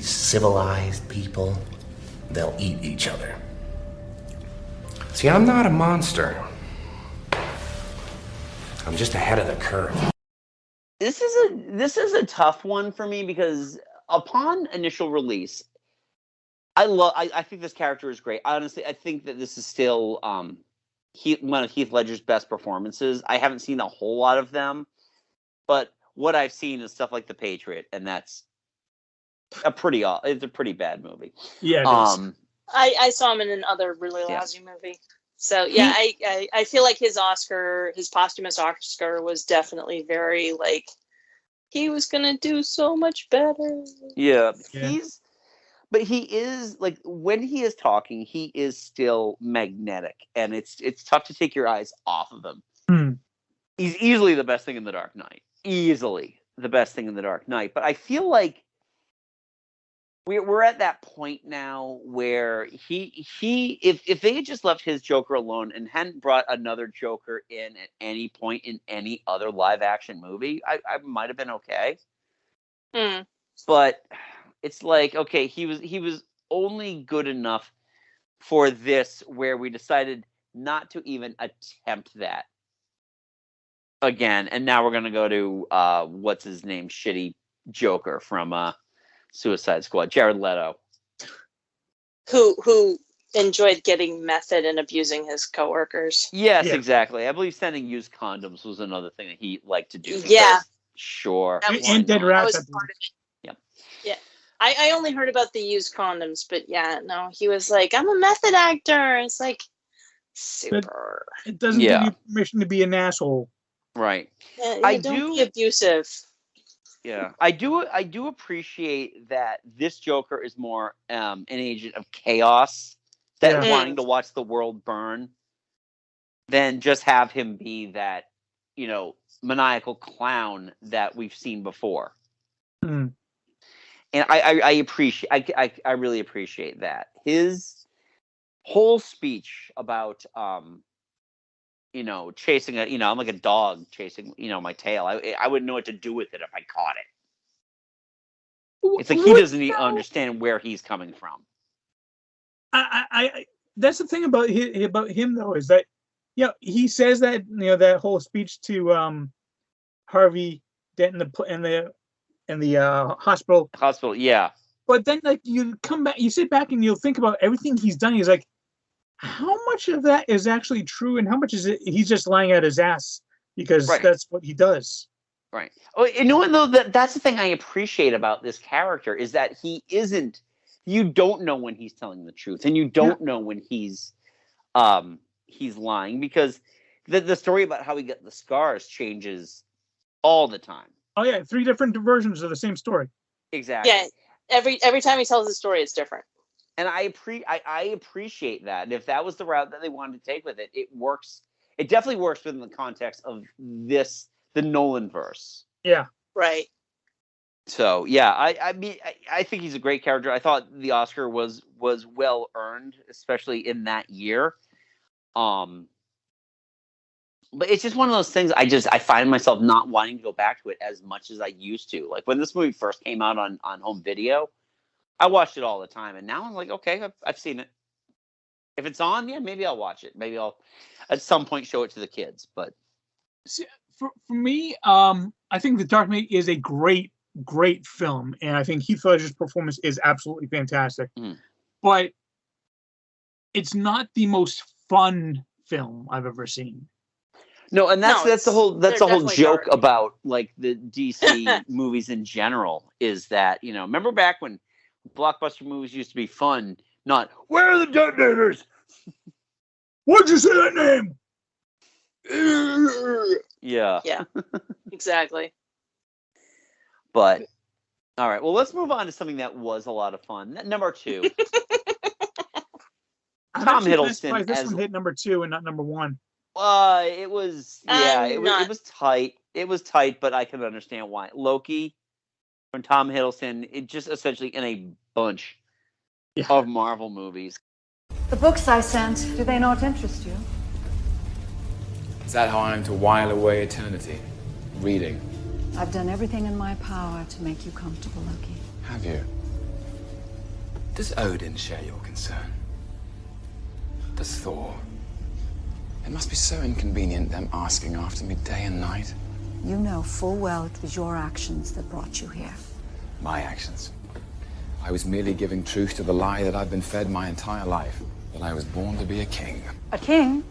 civilized people, they'll eat each other. See, I'm not a monster. I'm just ahead of the curve. This is a tough one for me because upon initial release, I think this character is great. Honestly, I think that this is still one of Heath Ledger's best performances. I haven't seen a whole lot of them, but what I've seen is stuff like The Patriot, and that's it's a pretty bad movie. Yeah, it is. I saw him in another really lousy movie. So yeah, I feel like his posthumous Oscar was definitely very he was gonna do so much better. Yeah. He is like when he is talking, he is still magnetic, and it's tough to take your eyes off of him. He's easily the best thing in The Dark Knight. Easily the best thing in The Dark Knight. But I feel like we're at that point now where if they had just left his Joker alone and hadn't brought another Joker in at any point in any other live action movie, I might have been okay. But it's like, okay, he was only good enough for this where we decided not to even attempt that again. And now we're gonna go to what's his name, shitty Joker from Suicide Squad, Jared Leto, who enjoyed getting method and abusing his coworkers. Yes, exactly. I believe sending used condoms was another thing that he liked to do. Yeah, sure. And dead rats. That was part of it. Yeah. I only heard about the used condoms, but yeah, no, he was like, I'm a method actor. It's like super. But it doesn't give you permission to be an asshole. Right. Don't be abusive. Yeah, I do appreciate that this Joker is more an agent of chaos than wanting to watch the world burn than just have him be that, maniacal clown that we've seen before. And I appreciate I really appreciate that. His whole speech about chasing I'm like a dog chasing, my tail. I wouldn't know what to do with it if I caught it. It's like he doesn't understand where he's coming from. I that's the thing about him though, is that he says that that whole speech to Harvey Dent in the hospital. Yeah. But then like you come back, you sit back and you'll think about everything he's done. He's like, how much of that is actually true, and how much is it he's just lying at his ass because that's what he does. Right. Oh, though, that's the thing I appreciate about this character is that he isn't. You don't know when he's telling the truth, and you don't know when he's lying, because the story about how he got the scars changes all the time. Oh yeah, 3 different versions of the same story. Exactly. Yeah. Every time he tells the story, it's different. And I appreciate that. And if that was the route that they wanted to take with it, it works. It definitely works within the context of the Nolan verse. Yeah. Right. So yeah, I mean, I think he's a great character. I thought the Oscar was well earned, especially in that year. But it's just one of those things. I find myself not wanting to go back to it as much as I used to. Like when this movie first came out on home video, I watched it all the time, and now I'm like, okay, I've seen it. If it's on, yeah, maybe I'll watch it. Maybe I'll at some point show it to the kids. But see, for me, I think The Dark Knight is a great film, and I think Heath Ledger's performance is absolutely fantastic. But it's not the most fun film I've ever seen. No, and that's the whole joke dark. about like the DC movies in general is that, remember back when blockbuster movies used to be fun, not where are the detonators? Why'd you say that name? Yeah. Yeah. Exactly. But all right, well, let's move on to something that was a lot of fun. Number 2. Tom Hiddleston this one hit number 2 and not number 1. It was it was tight. It was tight, but I can understand why. Loki from Tom Hiddleston, it just essentially in a bunch of Marvel movies. The books I sent, do they not interest you? Is that how I'm to while away eternity? Reading. I've done everything in my power to make you comfortable, Loki. Have you? Does Odin share your concern? Does Thor? It must be so inconvenient, them asking after me day and night. You know full well it was your actions that brought you here. My actions. I was merely giving truth to the lie that I've been fed my entire life, that I was born to be a king. A king?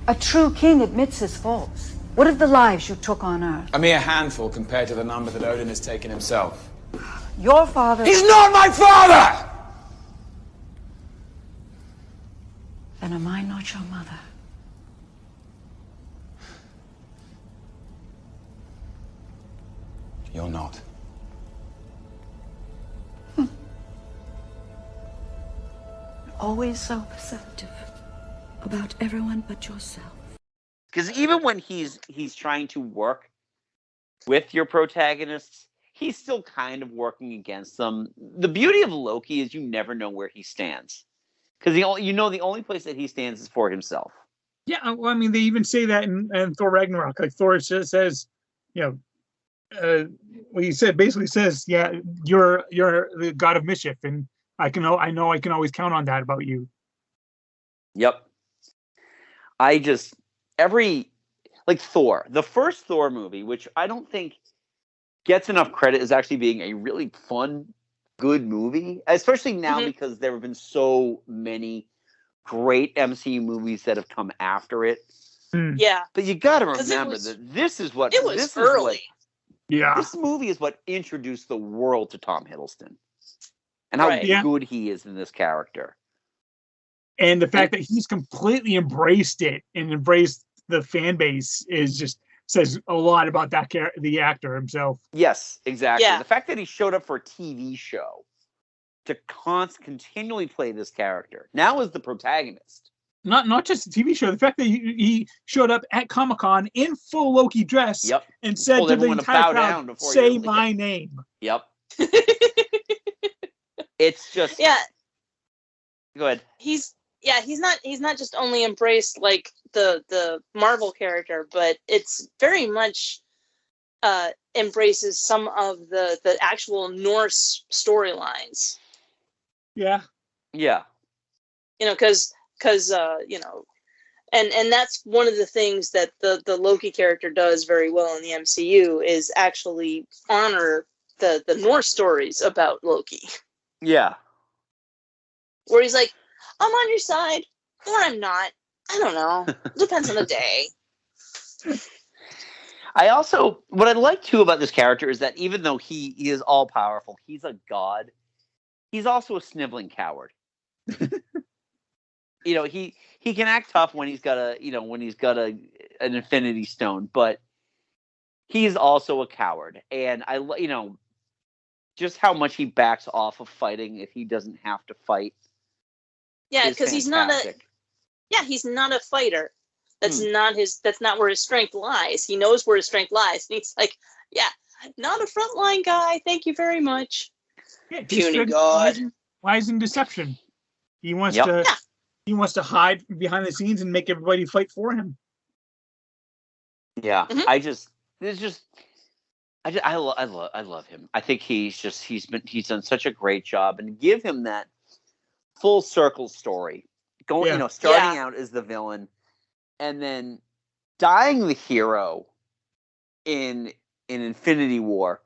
A true king admits his faults. What of the lives you took on Earth? A mere handful compared to the number that Odin has taken himself. Your father... He's not my father! Then am I not your mother? You're not. Always so perceptive about everyone but yourself. Because even when he's trying to work with your protagonists, he's still kind of working against them. The beauty of Loki is you never know where he stands. Because the only place that he stands is for himself. Yeah, well, I mean, they even say that in Thor Ragnarok. Like Thor says, well, he basically says, yeah, you're the god of mischief, and I know I can always count on that about you. Yep. Thor, the first Thor movie, which I don't think gets enough credit as actually being a really fun, good movie, especially now because there have been so many great MCU movies that have come after it. Yeah. But you got to remember that this is what... It was early. This movie is what introduced the world to Tom Hiddleston. And how good he is in this character. And the fact that he's completely embraced it and embraced the fan base is just says a lot about the actor himself. Yes, exactly. Yeah. The fact that he showed up for a TV show to continually play this character, now as the protagonist. Not just a TV show. The fact that he showed up at Comic-Con in full Loki dress and said to the entire crowd, "Say my name." Yep. It's just Go ahead. He's not just only embraced like the Marvel character, but it's very much embraces some of the actual Norse storylines. Yeah. Yeah. Because and that's one of the things that the Loki character does very well in the MCU is actually honor the Norse stories about Loki. Yeah. Where he's like, I'm on your side, or I'm not. I don't know. Depends on the day. What I like too about this character is that even though he is all powerful, he's a god. He's also a sniveling coward. He can act tough when he's got an Infinity Stone, but he's also a coward. And just how much he backs off of fighting if he doesn't have to fight. Yeah, because he's not a fighter. That's not where his strength lies. He knows where his strength lies. And he's like, yeah, not a frontline guy. Thank you very much. Yeah, puny god. Lies in deception. He wants to hide behind the scenes and make everybody fight for him. Yeah, I love him. I think he's done such a great job, and give him that full circle story. Starting out as the villain and then dying the hero in Infinity War,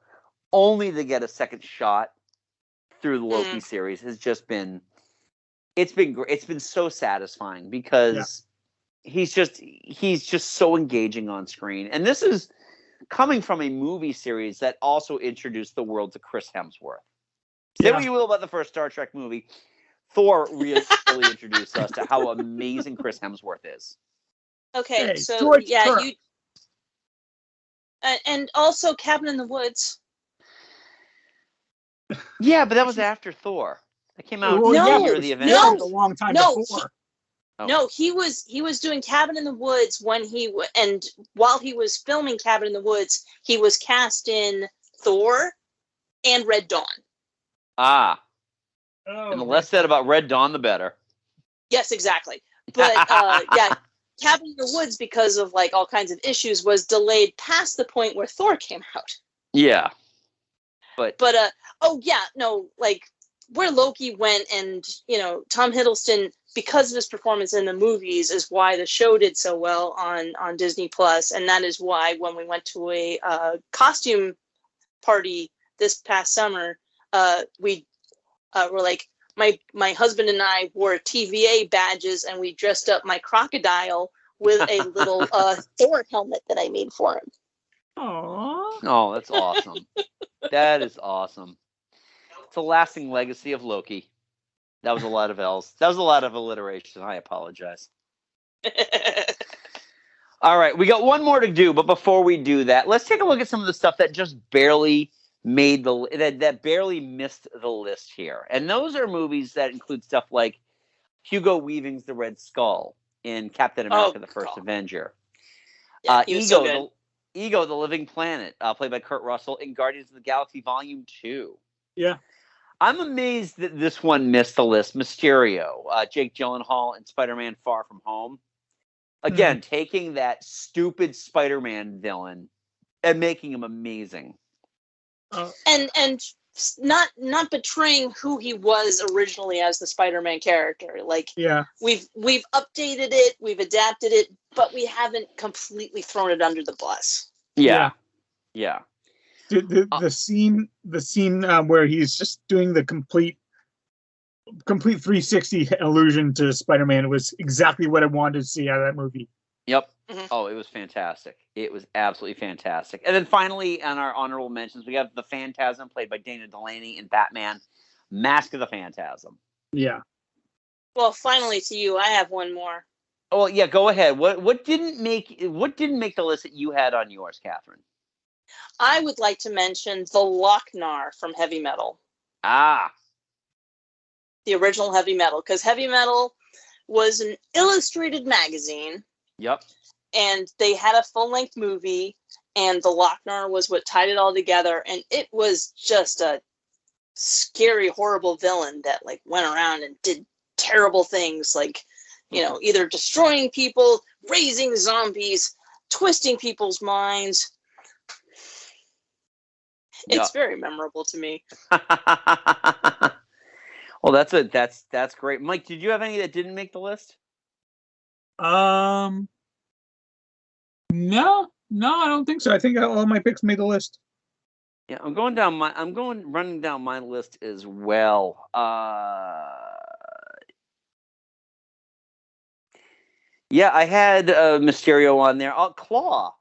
only to get a second shot through the Loki series has just been great. It's been so satisfying because he's just so engaging on screen. And this is coming from a movie series that also introduced the world to Chris Hemsworth. Say what you will about the first Star Trek movie, Thor really introduced us to how amazing Chris Hemsworth is. Okay, Hey, so George yeah, Kirk. you and also Cabin in the Woods. Yeah, but that was after Thor. That came out after the event. A long time before. No, he was doing Cabin in the Woods when and while he was filming Cabin in the Woods, he was cast in Thor and Red Dawn. Ah. And the less said about Red Dawn, the better. Yes, exactly. But Cabin in the Woods, because of like all kinds of issues, was delayed past the point where Thor came out. Yeah. But where Loki went, and Tom Hiddleston, because of his performance in the movies, is why the show did so well on Disney Plus, and that is why when we went to a costume party this past summer, we were like, my husband and I wore TVA badges, and we dressed up my crocodile with a little Thor helmet that I made for him. Aww. Oh, that's awesome. That is awesome. It's a lasting legacy of Loki. That was a lot of L's. That was a lot of alliteration. I apologize. All right, we got one more to do, but before we do that, let's take a look at some of the stuff that just barely made that barely missed the list here. And those are movies that include stuff like Hugo Weaving's The Red Skull in Captain America: The First Avenger. Yeah, he was so good. Ego, the Living Planet, played by Kurt Russell in Guardians of the Galaxy Volume 2. Yeah. I'm amazed that this one missed the list. Mysterio, Jake Gyllenhaal in Spider-Man Far From Home. Again, taking that stupid Spider-Man villain and making him amazing. And not betraying who he was originally as the Spider-Man character. Like, we've updated it, we've adapted it, but we haven't completely thrown it under the bus. Yeah. The scene where he's just doing the complete 360 allusion to Spider-Man was exactly what I wanted to see out of that movie. Yep. Mm-hmm. Oh, it was fantastic. It was absolutely fantastic. And then finally, on our honorable mentions, we have the Phantasm, played by Dana Delaney in Batman: Mask of the Phantasm. Yeah. Well, finally to you, I have one more. Oh, yeah, go ahead. What didn't make the list that you had on yours, Catherine? I would like to mention the Lochnar from Heavy Metal. Ah. The original Heavy Metal, because Heavy Metal was an illustrated magazine. Yep. And they had a full-length movie, and the Lochnar was what tied it all together, and it was just a scary, horrible villain that like went around and did terrible things, like either destroying people, raising zombies, twisting people's minds. It's very memorable to me. Well, that's great. Mike, did you have any that didn't make the list? No, I don't think so. I think all my picks made the list. Yeah, I'm running down my list as well. Yeah, I had Mysterio on there. Claw,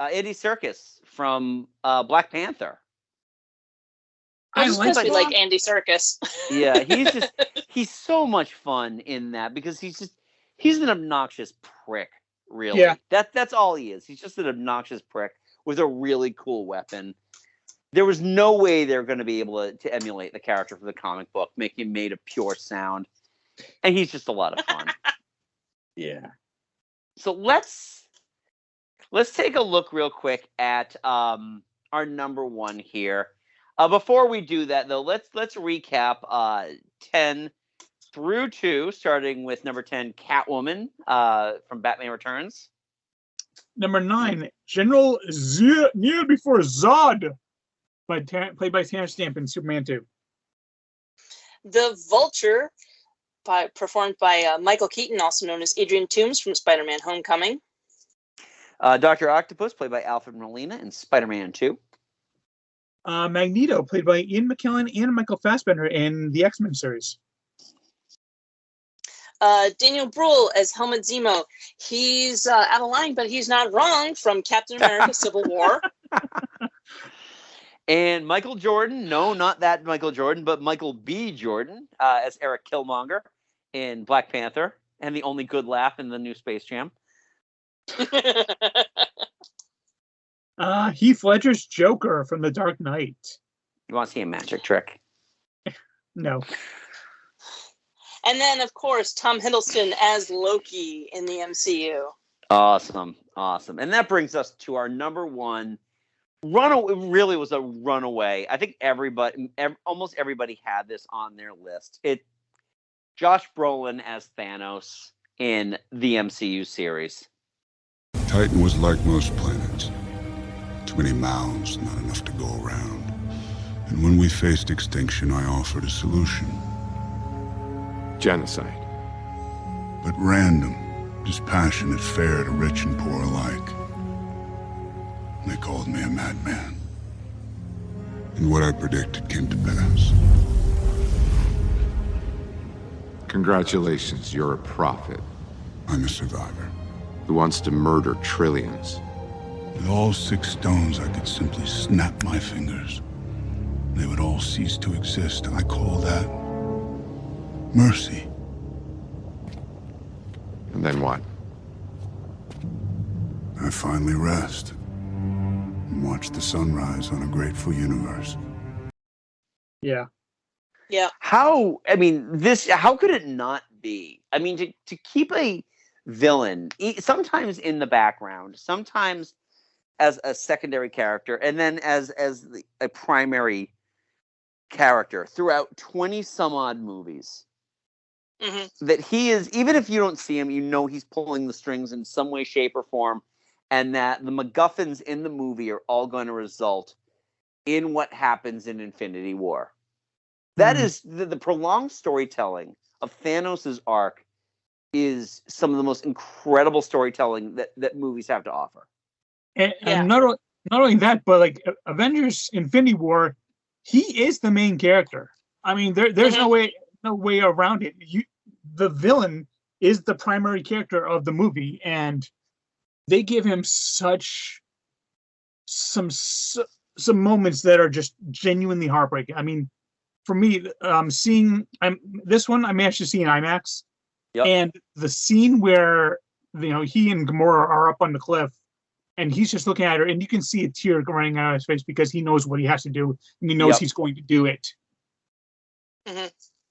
Andy Serkis from Black Panther. I like Andy Serkis. Yeah, he's so much fun in that because he's an obnoxious prick, really. Yeah. That's all he is. He's just an obnoxious prick with a really cool weapon. There was no way they're going to be able to emulate the character from the comic book, make him made of pure sound. And he's just a lot of fun. Yeah. So let's take a look real quick at our number one here. Before we do that, though, let's recap 10 through 2, starting with number 10, Catwoman from Batman Returns. Number 9, General Kneel Before Zod, played by Terence Stamp in Superman 2. The Vulture, performed by Michael Keaton, also known as Adrian Toomes from Spider-Man Homecoming. Dr. Octopus, played by Alfred Molina in Spider-Man 2. Magneto, played by Ian McKellen and Michael Fassbender in the X-Men series. Daniel Bruhl as Helmut Zemo. He's out of line, but he's not wrong, from Captain America Civil War. And Michael Jordan, no, not that Michael Jordan, but Michael B. Jordan as Eric Killmonger in Black Panther, and the only good laugh in the new Space Jam. Heath Ledger's Joker from The Dark Knight. You want to see a magic trick? No. And then, of course, Tom Hiddleston as Loki in the MCU. Awesome. And that brings us to our number one runaway. It really was a runaway. I think almost everybody had this on their list. Josh Brolin as Thanos in the MCU series. Titan was like most planets. Too many mouths, not enough to go around. And when we faced extinction, I offered a solution. Genocide. But random, dispassionate, fair to rich and poor alike. They called me a madman. And what I predicted came to pass. Congratulations, you're a prophet. I'm a survivor. Who wants to murder trillions. With all 6 stones, I could simply snap my fingers. They would all cease to exist. I call that mercy. And then what? I finally rest and watch the sunrise on a grateful universe. Yeah. Yeah. How could it not be? I mean, to keep a villain, sometimes in the background, sometimes as a secondary character, and then as a primary character throughout 20 some odd movies. Mm-hmm. That he is, even if you don't see him, you know he's pulling the strings in some way, shape, or form, and that the MacGuffins in the movie are all going to result in what happens in Infinity War. That is the prolonged storytelling of Thanos' arc is some of the most incredible storytelling that movies have to offer. And not only that, but like Avengers Infinity War, he is the main character. I mean, there's no way around it. The villain is the primary character of the movie, and they give him some moments that are just genuinely heartbreaking. I mean, for me, this one I managed to see in IMAX, and the scene where he and Gamora are up on the cliff, and he's just looking at her, and you can see a tear running out of his face because he knows what he has to do, and he knows he's going to do it. Mm-hmm.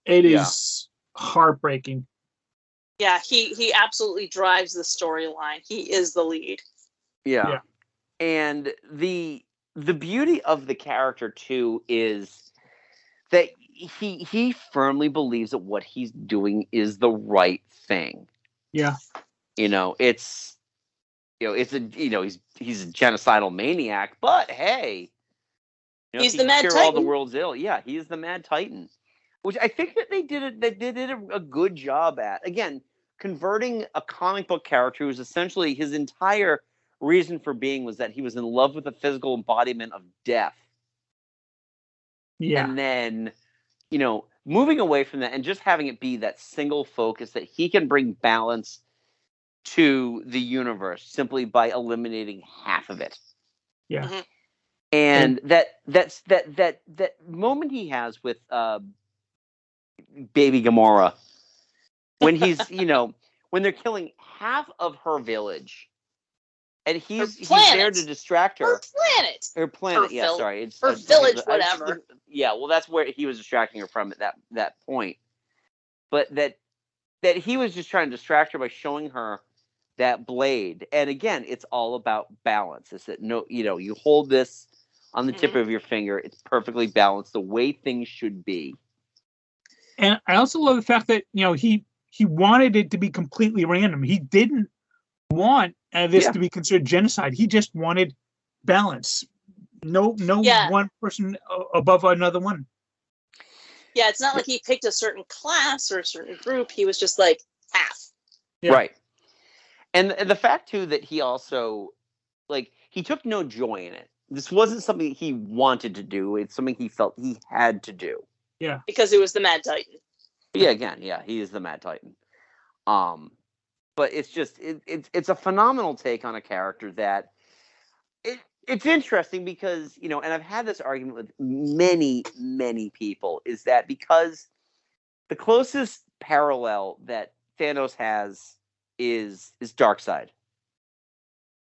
It is heartbreaking. Yeah, he absolutely drives the storyline. He is the lead. Yeah. And the beauty of the character too is that he firmly believes that what he's doing is the right thing. Yeah. It's he's a genocidal maniac, but hey, he's if the he Mad cure Titan. all the world's ill. Yeah, he is the Mad Titan, which I think that they did a good job at. Again, converting a comic book character who's essentially his entire reason for being was that he was in love with the physical embodiment of death. Yeah. And then, moving away from that and just having it be that single focus that he can bring balance to the universe simply by eliminating half of it. Yeah. Mm-hmm. And that moment he has with baby Gamora when he's, when they're killing half of her village and he's there to distract her. Her planet. It's her village, whatever. Yeah, well, that's where he was distracting her from at that point. But that he was just trying to distract her by showing her that blade. And again, it's all about balance. It's that you hold this on the tip of your finger. It's perfectly balanced the way things should be. And I also love the fact that he wanted it to be completely random. He didn't want this to be considered genocide. He just wanted balance. No one person above another one. Yeah, it's not like he picked a certain class or a certain group. He was just like half. Yeah. Right. And the fact too that he also he took no joy in it. This wasn't something he wanted to do. It's something he felt he had to do. Yeah. Because it was the Mad Titan. Yeah, again, he is the Mad Titan. But it's just it's a phenomenal take on a character that it's interesting because, and I've had this argument with many people, is that because the closest parallel that Thanos has is Darkseid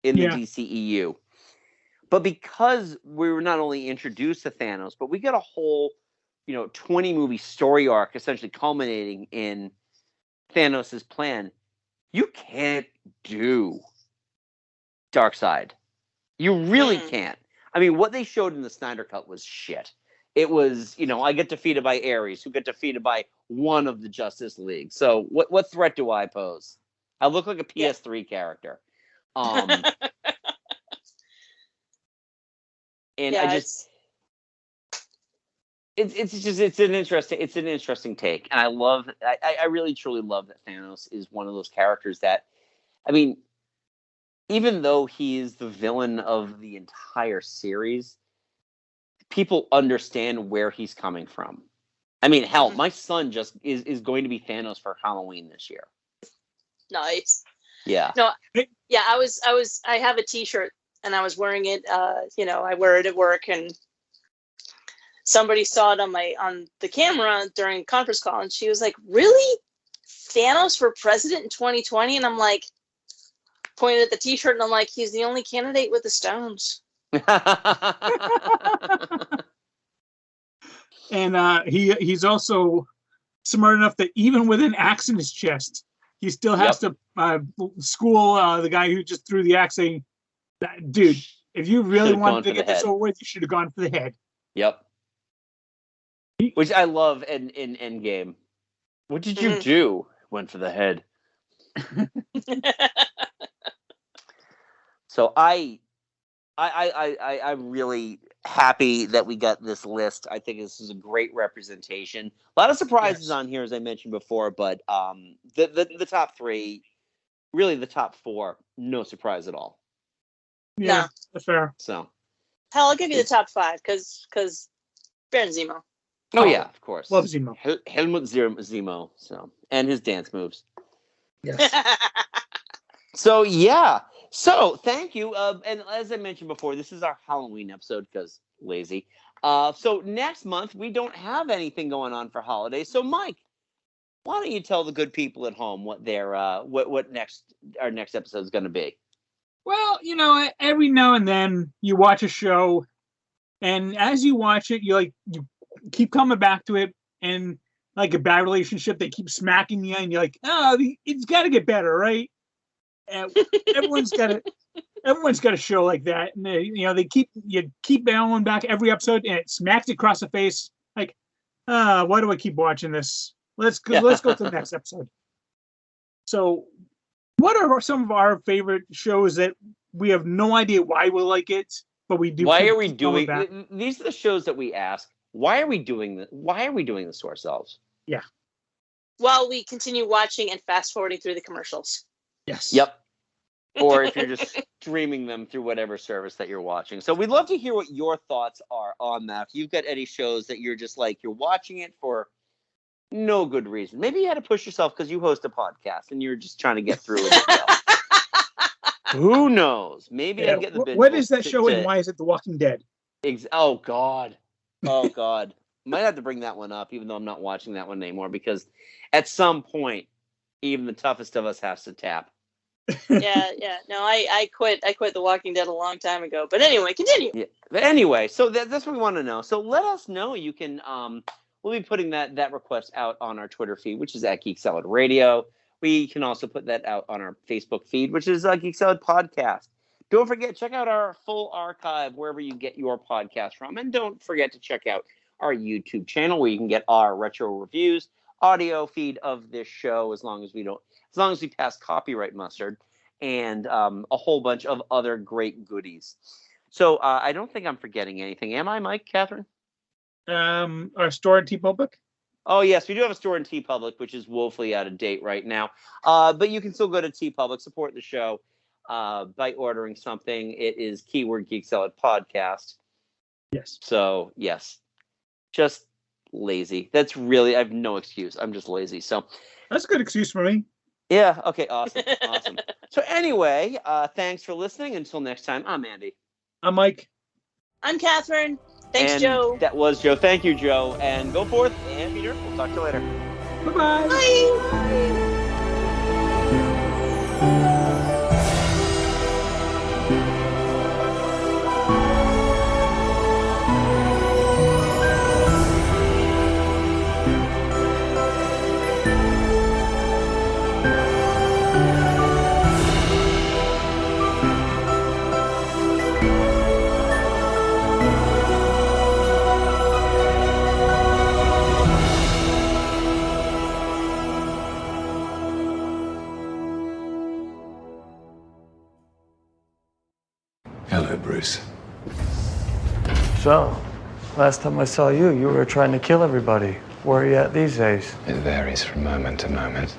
in the DCEU. But because we were not only introduced to Thanos, but we got a whole, 20 movie story arc essentially culminating in Thanos' plan. You can't do Darkseid. You really can't. I mean, what they showed in the Snyder Cut was shit. It was, I get defeated by Ares, who get defeated by one of the Justice League. So what threat do I pose? I look like a PS3 character. And I just it's an interesting take, and I really truly love that Thanos is one of those characters that, I mean, even though he is the villain of the entire series, people understand where he's coming from. I mean, hell, my son just is going to be Thanos for Halloween this year. Nice. Yeah. No. Yeah, I have a T-shirt and I was wearing it. I wear it at work, and somebody saw it on the camera during a conference call, and she was like, "Really, Thanos for president in 2020?" And I'm like, pointed at the T-shirt, and I'm like, "He's the only candidate with the stones." And he's also smart enough that even with an axe in his chest, he still has to school the guy who just threw the axe, saying, "Dude, if you really wanted to get this over with, you should have gone for the head." Yep. Which I love in Endgame. What did you do? Went for the head. So I'm really happy that we got this list. I think this is a great representation. A lot of surprises on here, as I mentioned before, but the top three, really the top four, no surprise at all. Yeah, that's fair. So, hell, I'll give you the top five because Baron Zemo. Oh yeah, of course. Love Zemo. Helmut Zemo. So, and his dance moves. Yes. So yeah. So thank you. And as I mentioned before, this is our Halloween episode because lazy. So next month we don't have anything going on for holidays. So Mike, why don't you tell the good people at home what their what our next episode is going to be? Well, every now and then you watch a show, and as you watch it, you keep coming back to it, and like a bad relationship, they keep smacking you, and you're like, "Oh, it's got to get better, right?" And everyone's got a show like that, and they keep going back every episode, and it smacks you across the face, like, why do I keep watching this? Let's go to the next episode. So what are some of our favorite shows that we have no idea why we like it, but we do? Why are we doing these? Are the shows that we ask. Why are we doing this? Why are we doing this to ourselves? Yeah. While we continue watching and fast forwarding through the commercials. Yes. Yep. Or if you're just streaming them through whatever service that you're watching. So we'd love to hear what your thoughts are on that. If you've got any shows that you're just like, you're watching it for no good reason. Maybe you had to push yourself because you host a podcast and you're just trying to get through it. Who knows? Maybe I get the bid. What is that show and why is it The Walking Dead? Oh, God. Oh, God. Might have to bring that one up, even though I'm not watching that one anymore, because at some point, even the toughest of us has to tap. Yeah. No, I quit The Walking Dead a long time ago. But anyway, continue. Yeah. But anyway, so that's what we want to know. So let us know. You can we'll be putting that request out on our Twitter feed, which is at Geek Salad Radio. We can also put that out on our Facebook feed, which is Geek Salad Podcast. Don't forget, check out our full archive wherever you get your podcast from. And don't forget to check out our YouTube channel where you can get our retro reviews, audio feed of this show as long as we pass copyright mustard, and a whole bunch of other great goodies. So I don't think I'm forgetting anything. Am I, Mike, Catherine? Our store in TeePublic? Oh, yes, we do have a store in TeePublic, which is woefully out of date right now. But you can still go to TeePublic, support the show by ordering something. It is keyword Geek Salad Podcast. Yes. So, yes. Just lazy. That's really, I have no excuse. I'm just lazy. So that's a good excuse for me. Yeah. Okay. Awesome. Awesome. So anyway, thanks for listening. Until next time, I'm Andy. I'm Mike. I'm Catherine. Thanks, and Joe. That was Joe. Thank you, Joe. And go forth and Peter. We'll talk to you later. Bye-bye. Bye. Hello, Bruce. So, last time I saw you, you were trying to kill everybody. Where are you at these days? It varies from moment to moment.